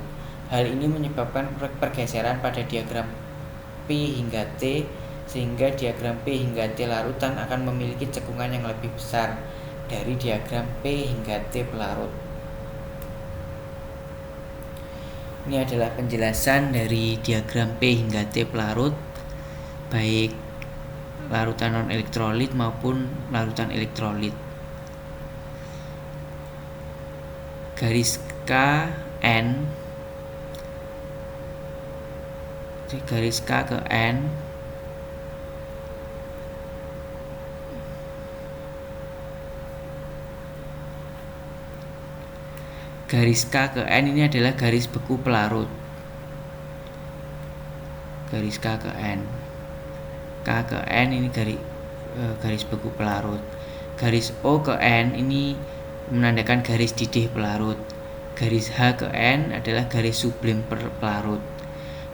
Hal ini menyebabkan pergeseran pada diagram P hingga T, sehingga diagram P hingga T larutan akan memiliki cekungan yang lebih besar dari diagram P hingga T pelarut. Ini adalah penjelasan dari diagram P hingga T pelarut, baik larutan non-elektrolit maupun larutan elektrolit. Garis KN, garis K ke N, garis K ke N ini adalah garis beku pelarut. Garis K ke N, K ke N ini garis beku pelarut. Garis O ke N ini menandakan garis didih pelarut. Garis H ke N adalah garis sublim pelarut.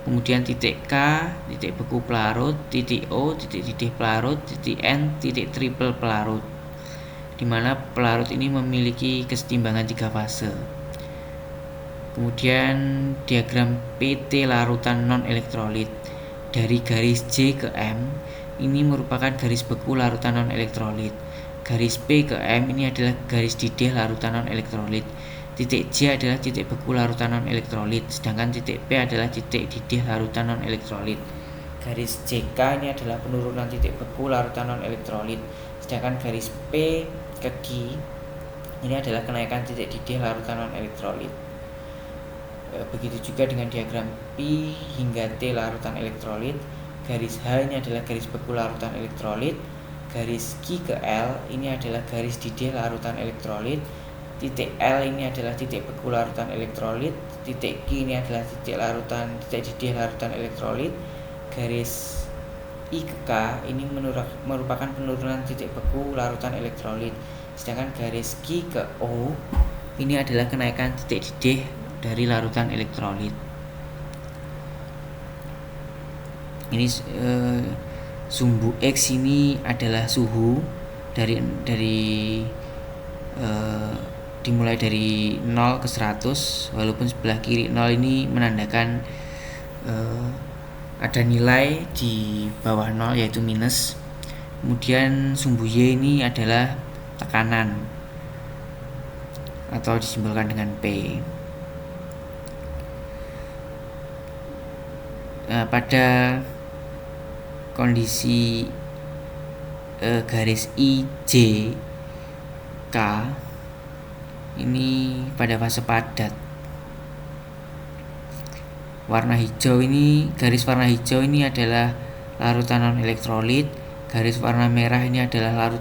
Kemudian titik K, titik beku pelarut, titik O, titik didih pelarut, titik N, titik triple pelarut, di mana pelarut ini memiliki kesetimbangan 3 fase. Kemudian diagram PT larutan non-elektrolit, dari garis J ke M ini merupakan garis beku larutan non-elektrolit. Garis P ke M ini adalah garis didih larutan non-elektrolit. Titik J adalah titik beku larutan non-elektrolit, sedangkan titik P adalah titik didih larutan non-elektrolit. Garis JK ini adalah penurunan titik beku larutan non-elektrolit, sedangkan garis P ke Q ini adalah kenaikan titik didih larutan non-elektrolit. Begitu juga dengan diagram P hingga T larutan elektrolit. Garis H ini adalah garis beku larutan elektrolit. Garis Q ke L ini adalah garis didih larutan elektrolit. Titik L ini adalah titik beku larutan elektrolit. Titik Q ini adalah titik didih larutan elektrolit. Garis I ke K ini merupakan penurunan titik beku larutan elektrolit. Sedangkan garis Q ke O ini adalah kenaikan titik didih dari larutan elektrolit. Ini sumbu X ini adalah suhu dimulai dari 0 ke 100, walaupun sebelah kiri 0 ini menandakan ada nilai di bawah 0 yaitu minus. Kemudian sumbu Y ini adalah tekanan atau disimbolkan dengan P. Pada kondisi garis IJ K ini pada fase padat. warna hijau ini, garis warna hijau ini adalah larutan non elektrolit, garis warna merah ini adalah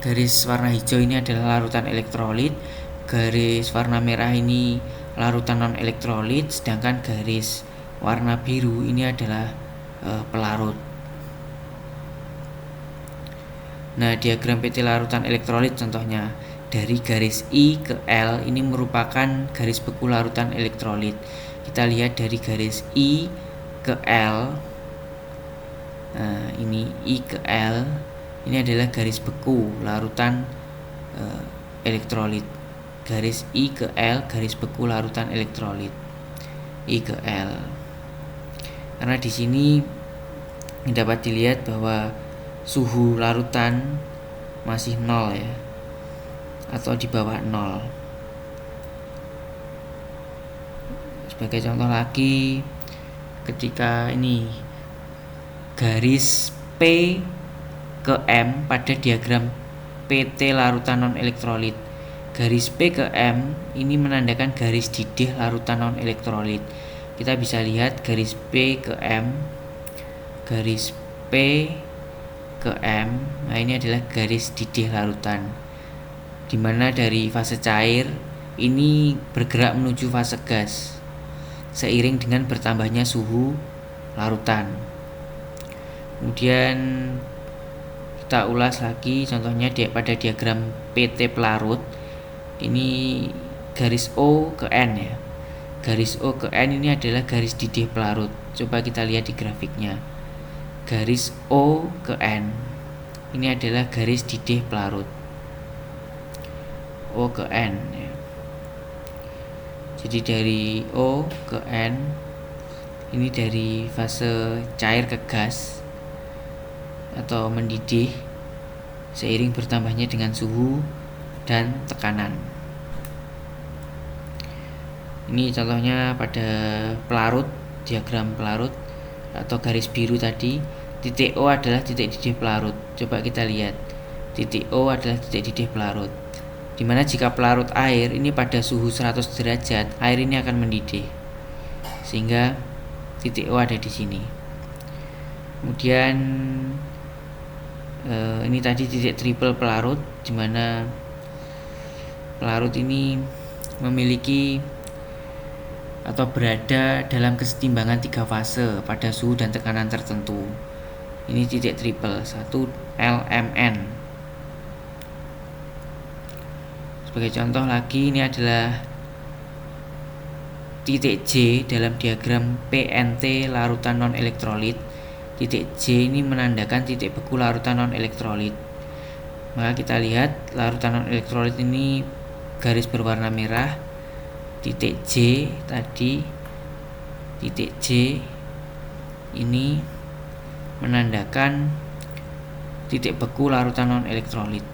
garis warna hijau ini adalah larutan elektrolit, garis warna merah ini larutan non elektrolit, sedangkan garis warna biru ini adalah pelarut. Nah, diagram PT larutan elektrolit contohnya dari garis I ke L ini merupakan garis beku larutan elektrolit. Kita lihat dari garis I ke L. Nah, ini I ke L ini adalah garis beku larutan elektrolit. Garis I ke L garis beku larutan elektrolit. I ke L. Karena di sini dapat dilihat bahwa suhu larutan masih 0 ya, atau di bawah 0. Sebagai contoh lagi, ketika ini garis P ke M pada diagram PT larutan non elektrolit, garis P ke M ini menandakan garis didih larutan non elektrolit. Kita bisa lihat garis P ke M, garis P ke M. Nah, ini adalah garis didih larutan, dimana dari fase cair ini bergerak menuju fase gas seiring dengan bertambahnya suhu larutan. Kemudian kita ulas lagi contohnya pada diagram PT pelarut. Ini garis O ke N ya. Garis O ke N ini adalah garis didih pelarut. Coba kita lihat di grafiknya. Garis O ke N ini adalah garis didih pelarut. O ke N ya. Jadi dari O ke N ini dari fase cair ke gas atau mendidih seiring bertambahnya dengan suhu dan tekanan. Ini contohnya pada pelarut, diagram pelarut atau garis biru tadi. Titik O adalah titik didih pelarut. Coba kita lihat. Titik O adalah titik didih pelarut. Dimana jika pelarut air ini pada suhu 100 derajat, air ini akan mendidih. Sehingga titik O ada di sini. Kemudian ini tadi titik triple pelarut, dimana pelarut ini memiliki atau berada dalam kesetimbangan 3 fase pada suhu dan tekanan tertentu. Ini titik triple 1 LMN. Sebagai contoh lagi, ini adalah titik J dalam diagram PNT larutan non elektrolit. Titik J ini menandakan titik beku larutan non elektrolit. Maka kita lihat larutan non elektrolit ini garis berwarna merah. Titik J tadi, titik J ini menandakan titik beku larutan non elektrolit.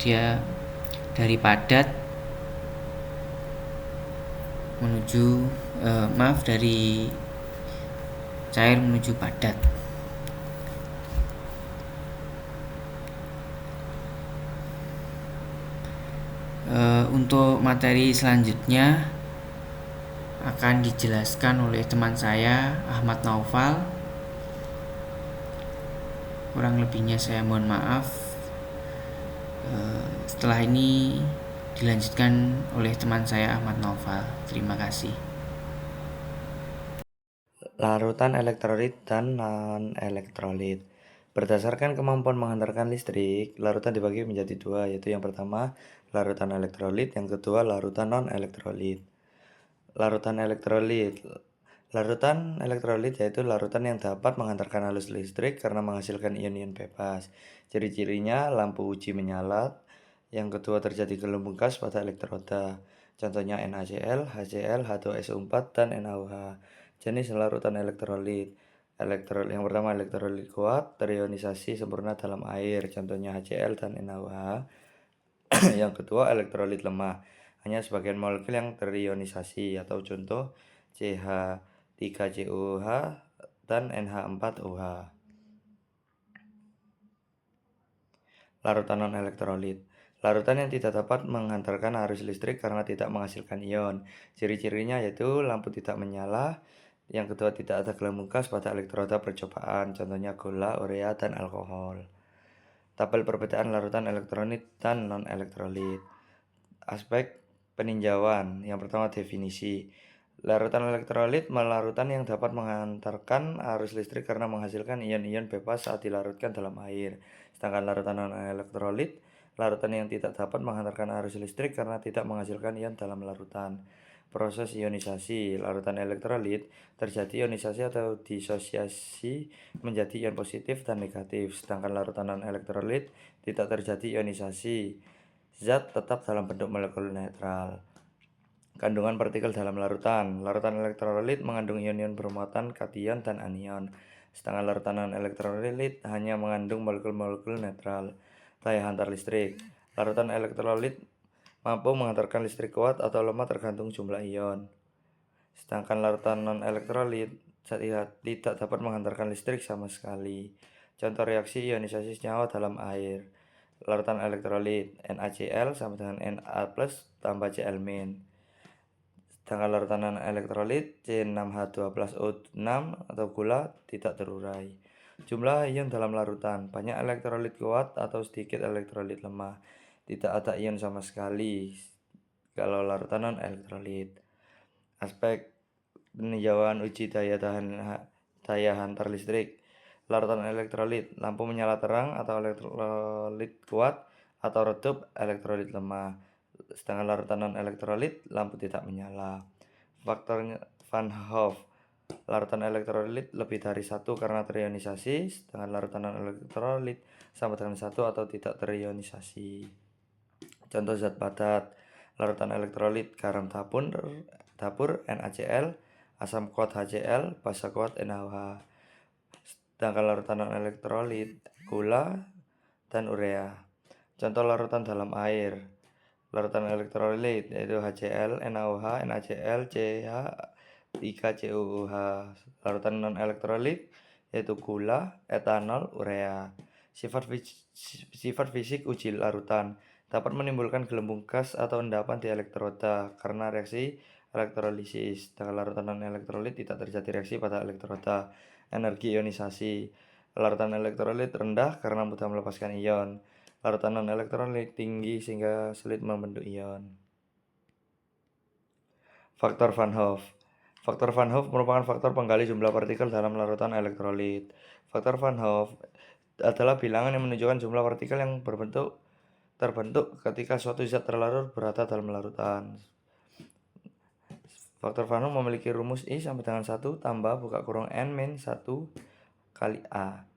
Dia dari padat menuju dari cair menuju padat. Untuk materi selanjutnya akan dijelaskan oleh teman saya Ahmad Naufal. Kurang lebihnya saya mohon maaf. Setelah ini dilanjutkan oleh teman saya Ahmad Naufal. Terima kasih. Larutan elektrolit dan non-elektrolit. Berdasarkan kemampuan menghantarkan listrik, larutan dibagi menjadi dua, yaitu yang pertama larutan elektrolit, yang kedua larutan non-elektrolit. Larutan elektrolit. Larutan elektrolit yaitu larutan yang dapat menghantarkan arus listrik karena menghasilkan ion-ion bebas. Ciri-cirinya lampu uji menyala. Yang kedua terjadi gelembung gas pada elektroda. Contohnya NaCl, HCl, H2SO4, dan NaOH. Jenis larutan elektrolit. Yang pertama elektrolit kuat, terionisasi sempurna dalam air. Contohnya HCl dan NaOH. Yang kedua elektrolit lemah, hanya sebagian molekul yang terionisasi, atau contoh CH3COH dan NH4OH. Larutan non-elektrolit. Larutan yang tidak dapat menghantarkan arus listrik karena tidak menghasilkan ion. Ciri-cirinya yaitu lampu tidak menyala. Yang kedua, tidak ada gelembung gas pada elektroda percobaan, contohnya gula, urea, dan alkohol. Tabel perbedaan larutan elektrolit dan non-elektrolit. Aspek peninjauan. Yang pertama, definisi. Larutan elektrolit larutan yang dapat menghantarkan arus listrik karena menghasilkan ion-ion bebas saat dilarutkan dalam air. Sedangkan larutan non-elektrolit, larutan yang tidak dapat menghantarkan arus listrik karena tidak menghasilkan ion dalam larutan. Proses ionisasi. Larutan elektrolit terjadi ionisasi atau disosiasi menjadi ion positif dan negatif. Sedangkan larutan non-elektrolit tidak terjadi ionisasi. Zat tetap dalam bentuk molekul netral. Kandungan partikel dalam larutan. Larutan elektrolit mengandung ion-ion bermuatan kation dan anion. Sedangkan larutan non-elektrolit hanya mengandung molekul-molekul netral. Daya hantar listrik. Larutan elektrolit mampu menghantarkan listrik kuat atau lemah tergantung jumlah ion. Sedangkan larutan non-elektrolit tidak dapat menghantarkan listrik sama sekali. Contoh reaksi ionisasi senyawa dalam air. Larutan elektrolit NaCl sama dengan Na+ tambah Cl-. Sedangkan larutan non-elektrolit C6H12O6 atau gula tidak terurai. Jumlah ion dalam larutan, banyak elektrolit kuat atau sedikit elektrolit lemah. Tidak ada ion sama sekali kalau larutan non-elektrolit. Aspek peninjauan uji daya hantar listrik. Larutan elektrolit, lampu menyala terang atau elektrolit kuat atau redup elektrolit lemah. Sedangkan larutan non-elektrolit, lampu tidak menyala. Faktor Van Hoff. Larutan elektrolit lebih dari 1 karena terionisasi, sedangkan larutan non-elektrolit sama dengan 1 atau tidak terionisasi. Contoh zat padat. Larutan elektrolit garam dapur NaCl, asam kuat HCl, basa kuat NaOH. Sedangkan larutan non-elektrolit gula dan urea. Contoh larutan dalam air. Larutan elektrolit yaitu HCl, NaOH, NaCl, CH3COOH. Larutan non-elektrolit yaitu gula, etanol, urea. Sifat fisik uji larutan dapat menimbulkan gelembung gas atau endapan di elektroda karena reaksi elektrolisis. Sedangkan larutan non-elektrolit tidak terjadi reaksi pada elektroda. Energi ionisasi. Larutan elektrolit rendah karena mudah melepaskan ion. Larutan non-elektrolit tinggi sehingga sulit membentuk ion. Faktor Van Hoff. Faktor Van Hoff merupakan faktor penggali jumlah partikel dalam larutan elektrolit. Faktor Van Hoff adalah bilangan yang menunjukkan jumlah partikel yang terbentuk ketika suatu zat terlarut berada dalam larutan. Faktor Van Hoff memiliki rumus I sama dengan 1 tambah buka kurung N min 1 kali A.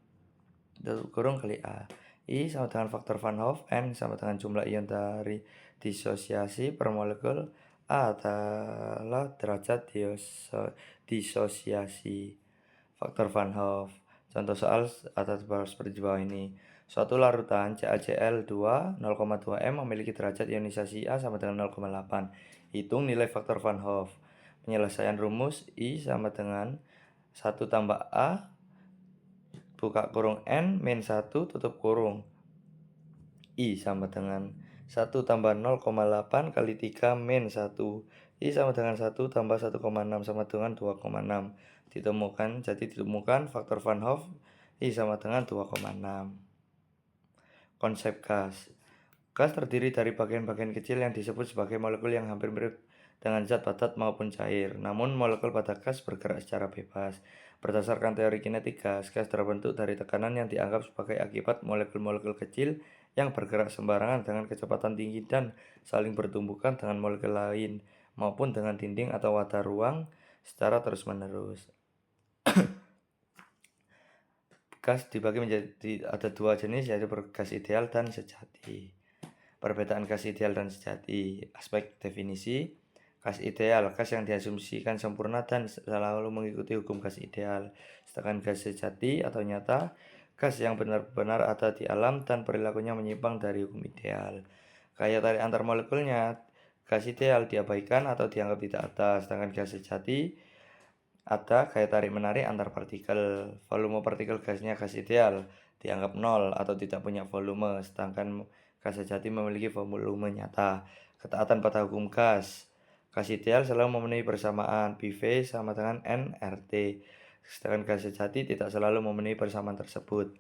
Tutup kurung kali A. I sama dengan faktor Van Hoff, N sama dengan jumlah ion dari disosiasi per molekul, A adalah derajat disosiasi. Faktor Van Hoff. Contoh soal ada seperti di bawah ini. Suatu larutan CaCl2 0,2 m memiliki derajat ionisasi A sama dengan 0,8. Hitung nilai faktor Van Hoff. Penyelesaian rumus I sama dengan 1 tambah A buka kurung N min 1 tutup kurung. I sama dengan 1 tambah 0,8 kali 3 min 1. I sama dengan 1 tambah 1,6 sama dengan 2,6. Ditemukan faktor Van Hoff I sama dengan 2,6. Konsep gas. Gas terdiri dari bagian-bagian kecil yang disebut sebagai molekul yang hampir mirip dengan zat padat maupun cair. Namun molekul pada gas bergerak secara bebas. Berdasarkan teori kinetik gas terbentuk dari tekanan yang dianggap sebagai akibat molekul-molekul kecil yang bergerak sembarangan dengan kecepatan tinggi dan saling bertumbukan dengan molekul lain maupun dengan dinding atau wadah ruang secara terus-menerus. Gas dibagi menjadi ada 2 jenis, yaitu gas ideal dan sejati. Perbedaan gas ideal dan sejati. Aspek definisi. Gas ideal, gas yang diasumsikan sempurna dan selalu mengikuti hukum gas ideal. Sedangkan gas sejati atau nyata, gas yang benar-benar ada di alam dan perilakunya menyimpang dari hukum ideal. Gaya tarik antar molekulnya, gas ideal diabaikan atau dianggap tidak ada. Sedangkan gas sejati ada gaya tarik menarik antar partikel. Volume partikel gasnya gas ideal dianggap 0 atau tidak punya volume. Sedangkan gas sejati memiliki volume nyata. Ketaatan pada hukum gas. Gas ideal selalu memenuhi persamaan PV sama dengan nRT, sedangkan gas sejati tidak selalu memenuhi persamaan tersebut.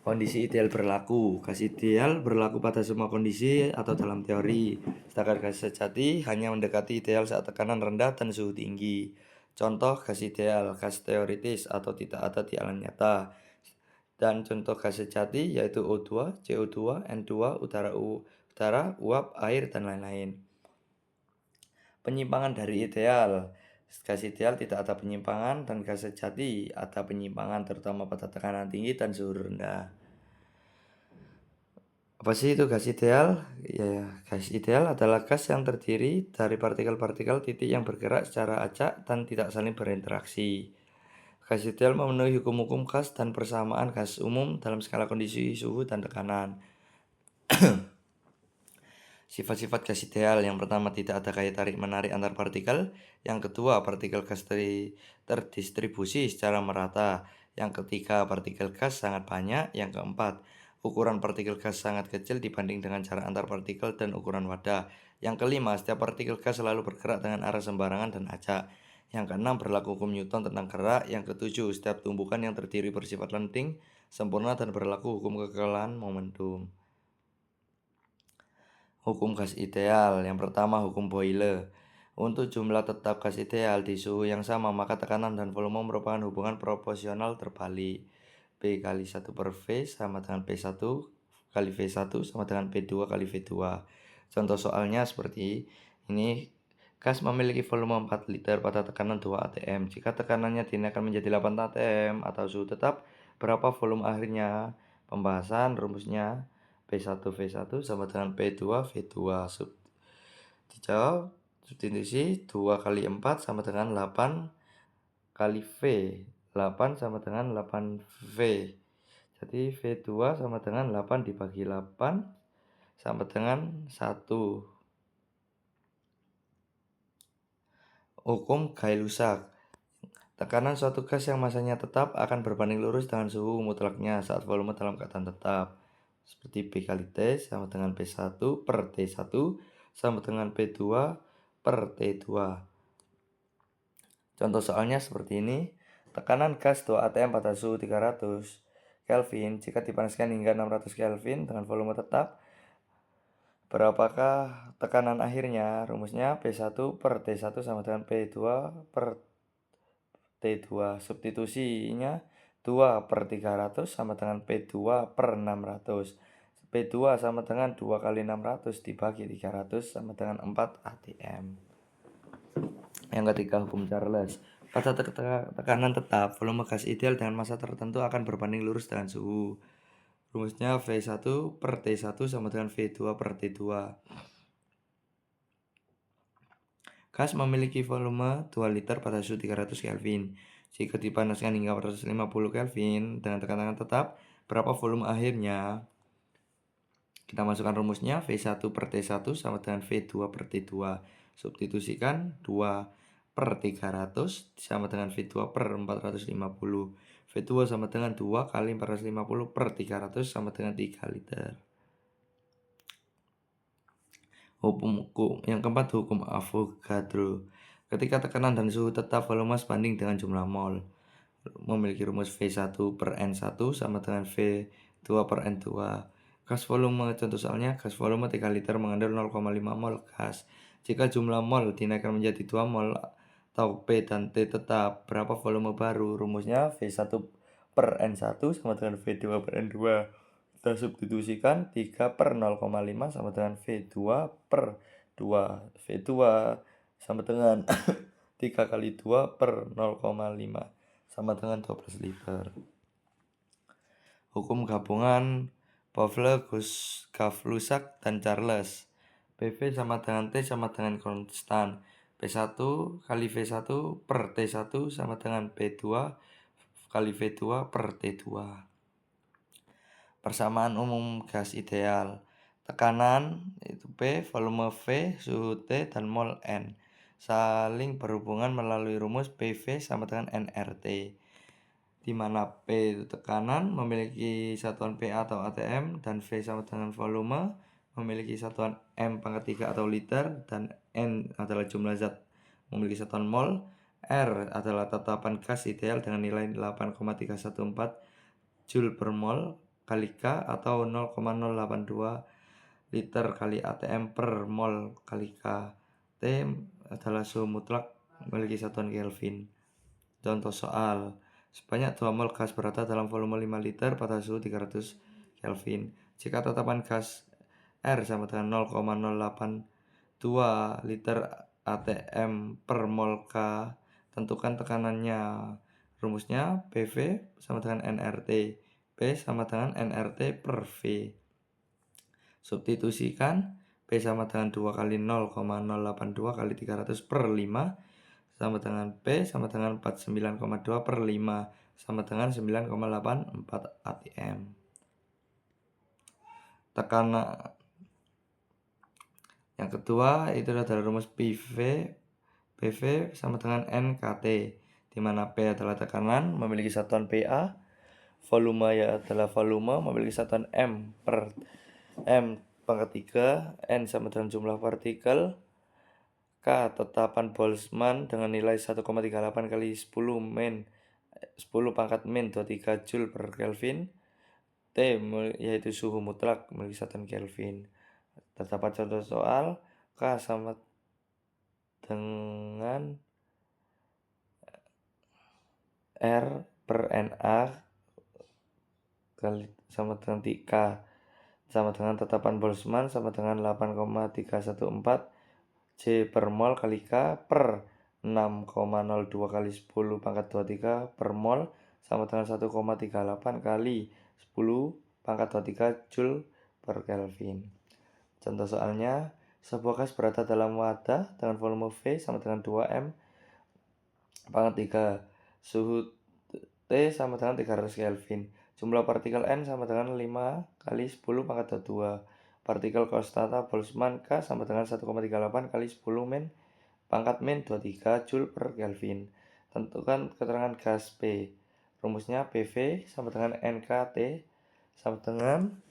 Kondisi ideal berlaku. Gas ideal berlaku pada semua kondisi atau dalam teori, sedangkan gas sejati hanya mendekati ideal saat tekanan rendah dan suhu tinggi. Contoh gas ideal, gas teoritis atau tidak ada di alam nyata. Dan contoh gas sejati yaitu O2, CO2, N2, udara, uap, air, dan lain-lain. Penyimpangan dari ideal. Gas ideal tidak ada penyimpangan dan gas sejati ada penyimpangan terutama pada tekanan tinggi dan suhu rendah. Apa sih itu gas ideal? Ya, gas ideal adalah gas yang terdiri dari partikel-partikel titik yang bergerak secara acak dan tidak saling berinteraksi. Gas ideal memenuhi hukum-hukum gas dan persamaan gas umum dalam skala kondisi suhu dan tekanan. Sifat-sifat gas ideal. Yang pertama, tidak ada gaya tarik-menarik antar partikel. Yang kedua, partikel gas terdistribusi secara merata. Yang ketiga, partikel gas sangat banyak. Yang keempat, ukuran partikel gas sangat kecil dibanding dengan jarak antar partikel dan ukuran wadah. Yang kelima, setiap partikel gas selalu bergerak dengan arah sembarangan dan acak. Yang keenam, berlaku hukum Newton tentang gerak. Yang ketujuh, setiap tumbukan yang terdiri bersifat lenting, sempurna, dan berlaku hukum kekekalan momentum. Hukum gas ideal. Yang pertama, hukum Boyle. Untuk jumlah tetap gas ideal di suhu yang sama, maka tekanan dan volume merupakan hubungan proporsional terbalik. P kali 1 per V sama dengan P1 kali V1 sama dengan P2 kali V2. Contoh soalnya seperti ini. Gas memiliki volume 4 liter pada tekanan 2 atm. Jika tekanannya dinaikkan menjadi 8 atm atau suhu tetap, berapa volume akhirnya? Pembahasan rumusnya P1 V1 sama dengan P2 V2. Dijawab, substitusi 2 kali 4 sama dengan 8 kali V. 8 sama dengan 8V. Jadi V2 sama dengan 8 dibagi 8 sama dengan 1. Hukum Gay-Lussac. Tekanan suatu gas yang masanya tetap akan berbanding lurus dengan suhu mutlaknya saat volume dalam keadaan tetap. Seperti P kali T sama dengan P1 per T1 sama dengan P2 per T2. Contoh soalnya seperti ini. Tekanan gas 2 atm pada suhu 300 Kelvin jika dipanaskan hingga 600 Kelvin dengan volume tetap. Berapakah tekanan akhirnya? Rumusnya P1 per T1 sama dengan P2 per T2. Substitusinya 2 per 300 sama dengan P2 per 600. P2 sama dengan 2 kali 600 dibagi 300 sama dengan 4 atm. Yang ketiga, hukum Charles. Pada tekanan tetap, volume gas ideal dengan massa tertentu akan berbanding lurus dengan suhu. Rumusnya V1 per T1 sama dengan V2 per T2. Gas memiliki volume 2 liter pada suhu 300 Kelvin. Jika dipanaskan hingga 450 Kelvin dengan tekanan tetap, berapa volume akhirnya? Kita masukkan rumusnya V1 per T1 sama dengan V2 per T2. Substitusikan 2 per 300 sama dengan V2 per 450. V2 sama dengan 2 kali 450 per 300 sama dengan 3 liter. Hukum yang keempat, hukum Avogadro. Ketika tekanan dan suhu tetap, volume sebanding dengan jumlah mol. Memiliki rumus V1 per N1 sama dengan V2 per N2. Gas volume, contoh soalnya, gas volume 3 liter mengandung 0,5 mol gas. Jika jumlah mol dinaikkan menjadi 2 mol atau P dan T tetap, berapa volume baru? Rumusnya V1 per N1 sama dengan V2 per N2. Kita substitusikan 3 per 0,5 sama dengan V2 per 2. V2 sama dengan 3 kali 2 per 0,5 sama dengan 12 liter. Hukum gabungan Boyle, Gay-Lussac, dan Charles. PV sama dengan T sama dengan konstan. P1 kali V1 per T1 sama dengan P2 kali V2 per T2. Persamaan umum gas ideal. Tekanan itu P, volume V, suhu T, dan mol N saling berhubungan melalui rumus PV sama dengan nRT. di mana P itu tekanan, memiliki satuan PA atau ATM, dan V sama dengan volume, memiliki satuan M pangkat 3 atau liter, dan N adalah jumlah zat memiliki satuan mol, R adalah tetapan gas ideal dengan nilai 8,314 Joule per mol kali K atau 0,082 liter kali ATM per mol kali K. T adalah suhu mutlak memiliki satuan Kelvin. Contoh soal, sebanyak 2 mol gas berada dalam volume 5 liter pada suhu 300 Kelvin. Jika tetapan gas R sama dengan 0,082 liter ATM per mol K, tentukan tekanannya. Rumusnya PV sama dengan nRT. P sama dengan nRT per V. Substitusikan P sama dengan 2 kali 0,082 kali 300 per 5 sama dengan P sama dengan 49,2 per 5 sama dengan 9,84 ATM. Tekanan yang kedua itu adalah rumus PV sama dengan NKT, di mana P adalah tekanan memiliki satuan PA, volume adalah volume memiliki satuan M per M pangkat 3, N sama dengan jumlah partikel, K tetapan Boltzmann dengan nilai 1,38 kali 10 pangkat min 23 Joule per Kelvin. T yaitu suhu mutlak memiliki satuan Kelvin. Terdapat contoh soal, K sama dengan R per NA kali sama dengan K sama dengan tetapan Boltzmann sama dengan 8,314 J per mol kali K per 6,02 kali 10 pangkat 23 per mol sama dengan 1,38 kali 10 pangkat 23 Joule per Kelvin. Contoh soalnya, sebuah gas berada dalam wadah dengan volume V sama dengan 2M pangkat 3, suhu T sama dengan 300 Kelvin. Jumlah partikel N sama dengan 5 kali 10 pangkat 22. Partikel konstanta Boltzmann K sama dengan 1,38 kali 10 pangkat min 23 Joule per Kelvin. Tentukan keterangan gas P. Rumusnya PV sama dengan NKT sama dengan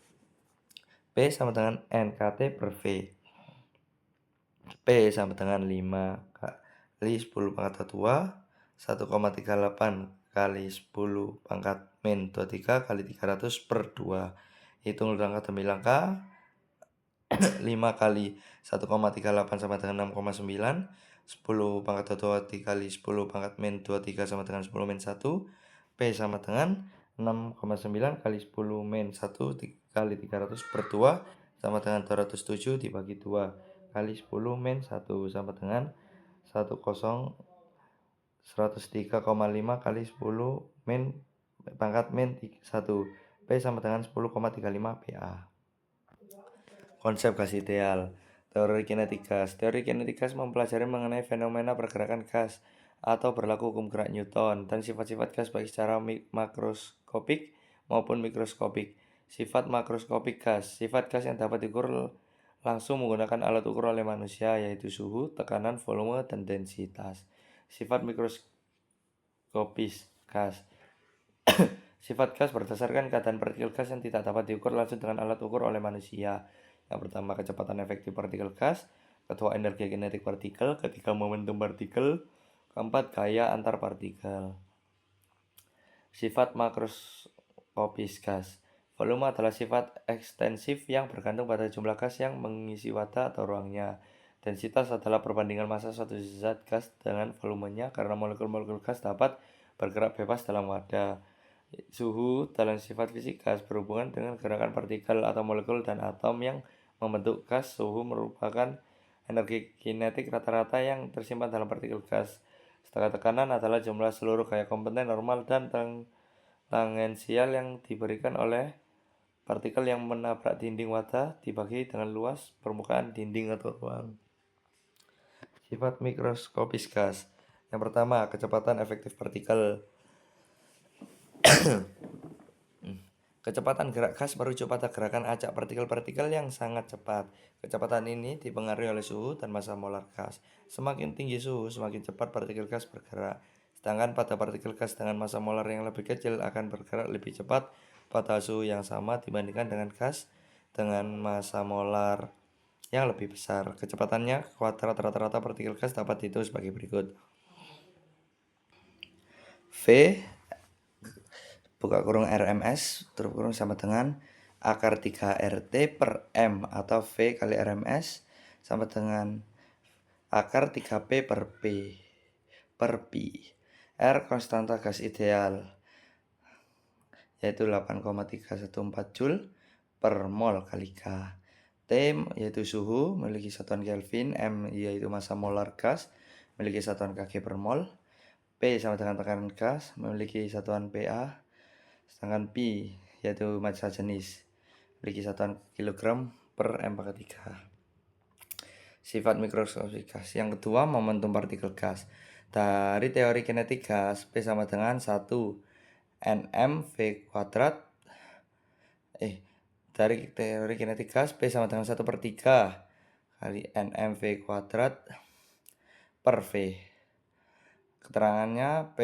P sama dengan NKT per V. P sama dengan 5 kali 10 pangkat 2, 1,38 kali 10 pangkat min 23 kali 300 per 2. Hitung langkah demi langkah. 5 kali 1,38 sama dengan 6,9, 10 pangkat 2 kali 10 pangkat min 23 sama dengan 10 min 1, P sama dengan 6,9 kali 10 min 1 kali 300 per 2 sama dengan 207 dibagi 2 kali 10 min 1 sama dengan 103,5 kali 10 min pangkat min 1, P sama dengan 10,35 PA. Konsep gas ideal. Teori kinetik gas. Teori kinetik gas mempelajari mengenai fenomena pergerakan gas atau berlaku hukum gerak Newton dan sifat-sifat gas baik secara makroskopik maupun mikroskopik. Sifat makroskopik gas. Sifat gas yang dapat diukur langsung menggunakan alat ukur oleh manusia, yaitu suhu, tekanan, volume, dan densitas. Sifat mikroskopis gas. Sifat gas berdasarkan keadaan partikel gas yang tidak dapat diukur langsung dengan alat ukur oleh manusia. Yang pertama, kecepatan efektif partikel gas. Kedua, energi kinetik partikel. Ketiga, momentum partikel. Keempat, gaya antar partikel. Sifat makroskopis gas. Volume adalah sifat ekstensif yang bergantung pada jumlah gas yang mengisi wadah atau ruangnya. Densitas adalah perbandingan massa suatu zat gas dengan volumenya karena molekul-molekul gas dapat bergerak bebas dalam wadah. Suhu dalam sifat fisik gas berhubungan dengan gerakan partikel atau molekul dan atom yang membentuk gas. Suhu merupakan energi kinetik rata-rata yang tersimpan dalam partikel gas. Sedangkan tekanan adalah jumlah seluruh gaya kompeten normal dan tangensial yang diberikan oleh partikel yang menabrak dinding wadah dibagi dengan luas permukaan dinding atau ruang. Sifat mikroskopis gas. Yang pertama, kecepatan efektif partikel. Kecepatan gerak gas merujuk pada gerakan acak partikel-partikel yang sangat cepat. Kecepatan ini dipengaruhi oleh suhu dan massa molar gas. Semakin tinggi suhu, semakin cepat partikel gas bergerak. Sedangkan pada partikel gas dengan massa molar yang lebih kecil akan bergerak lebih cepat pada suhu yang sama dibandingkan dengan gas dengan massa molar yang lebih besar. Kecepatannya kuadrat rata-rata partikel gas dapat dihitung sebagai berikut. V buka kurung RMS tutup kurung sama dengan akar 3 RT per M atau V kali RMS sama dengan akar 3P per Pi. R konstanta gas ideal yaitu 8,314 Joule per mol kali K. T yaitu suhu memiliki satuan Kelvin, M yaitu massa molar gas memiliki satuan kg per mol, P sama dengan tekanan gas memiliki satuan PA, sedangkan Pi yaitu massa jenis memiliki satuan kilogram per M pangkat 3. Sifat mikroskopik gas. Yang kedua, momentum partikel gas. Dari teori kinetik gas, P sama dengan 1 nm V kuadrat. Dari teori kinetik gas, P sama dengan 1/3 kali nm V kuadrat per V. Keterangannya P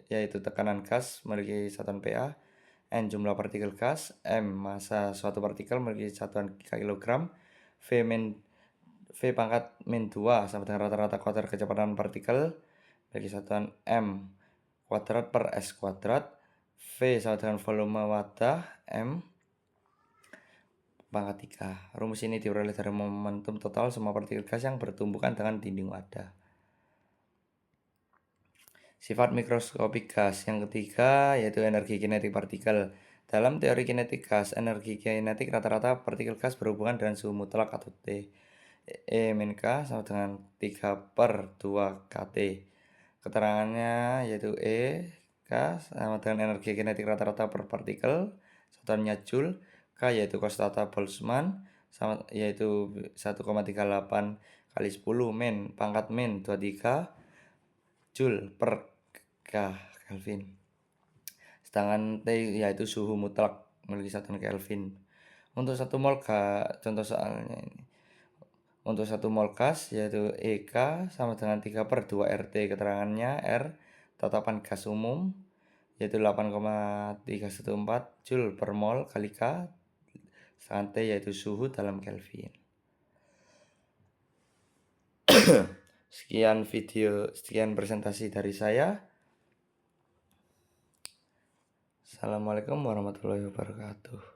yaitu tekanan gas memiliki satuan PA, N jumlah partikel gas, M massa suatu partikel memiliki satuan kilogram, V pangkat min 2 sama dengan rata-rata kuadrat kecepatan partikel memiliki satuan M kuadrat per S kuadrat, V sama dengan volume wadah, M pangkat 3. Rumus ini diperoleh dari momentum total semua partikel gas yang bertumbukan dengan dinding wadah. Sifat mikroskopik gas. Yang ketiga yaitu energi kinetik partikel. Dalam teori kinetik gas, energi kinetik rata-rata partikel gas berhubungan dengan suhu mutlak atau T. E-K sama dengan 3/2 kT. Keterangannya yaitu K sama dengan energi kinetik rata-rata per partikel, satuannya Joule, K yaitu konstanta Boltzmann sama yaitu 1,38 kali 10 min pangkat min 23 Joule per K Kelvin. Sedangkan T yaitu suhu mutlak memiliki satuan Kelvin. Untuk 1 mol gas, contoh soalnya ini. Untuk 1 mol gas yaitu EK sama dengan 3/2 RT. Keterangannya R tatapan gas umum yaitu 8,314 Joule per mol kali K. Sedangkan T yaitu suhu dalam Kelvin. Sekian presentasi dari saya. Assalamualaikum warahmatullahi wabarakatuh.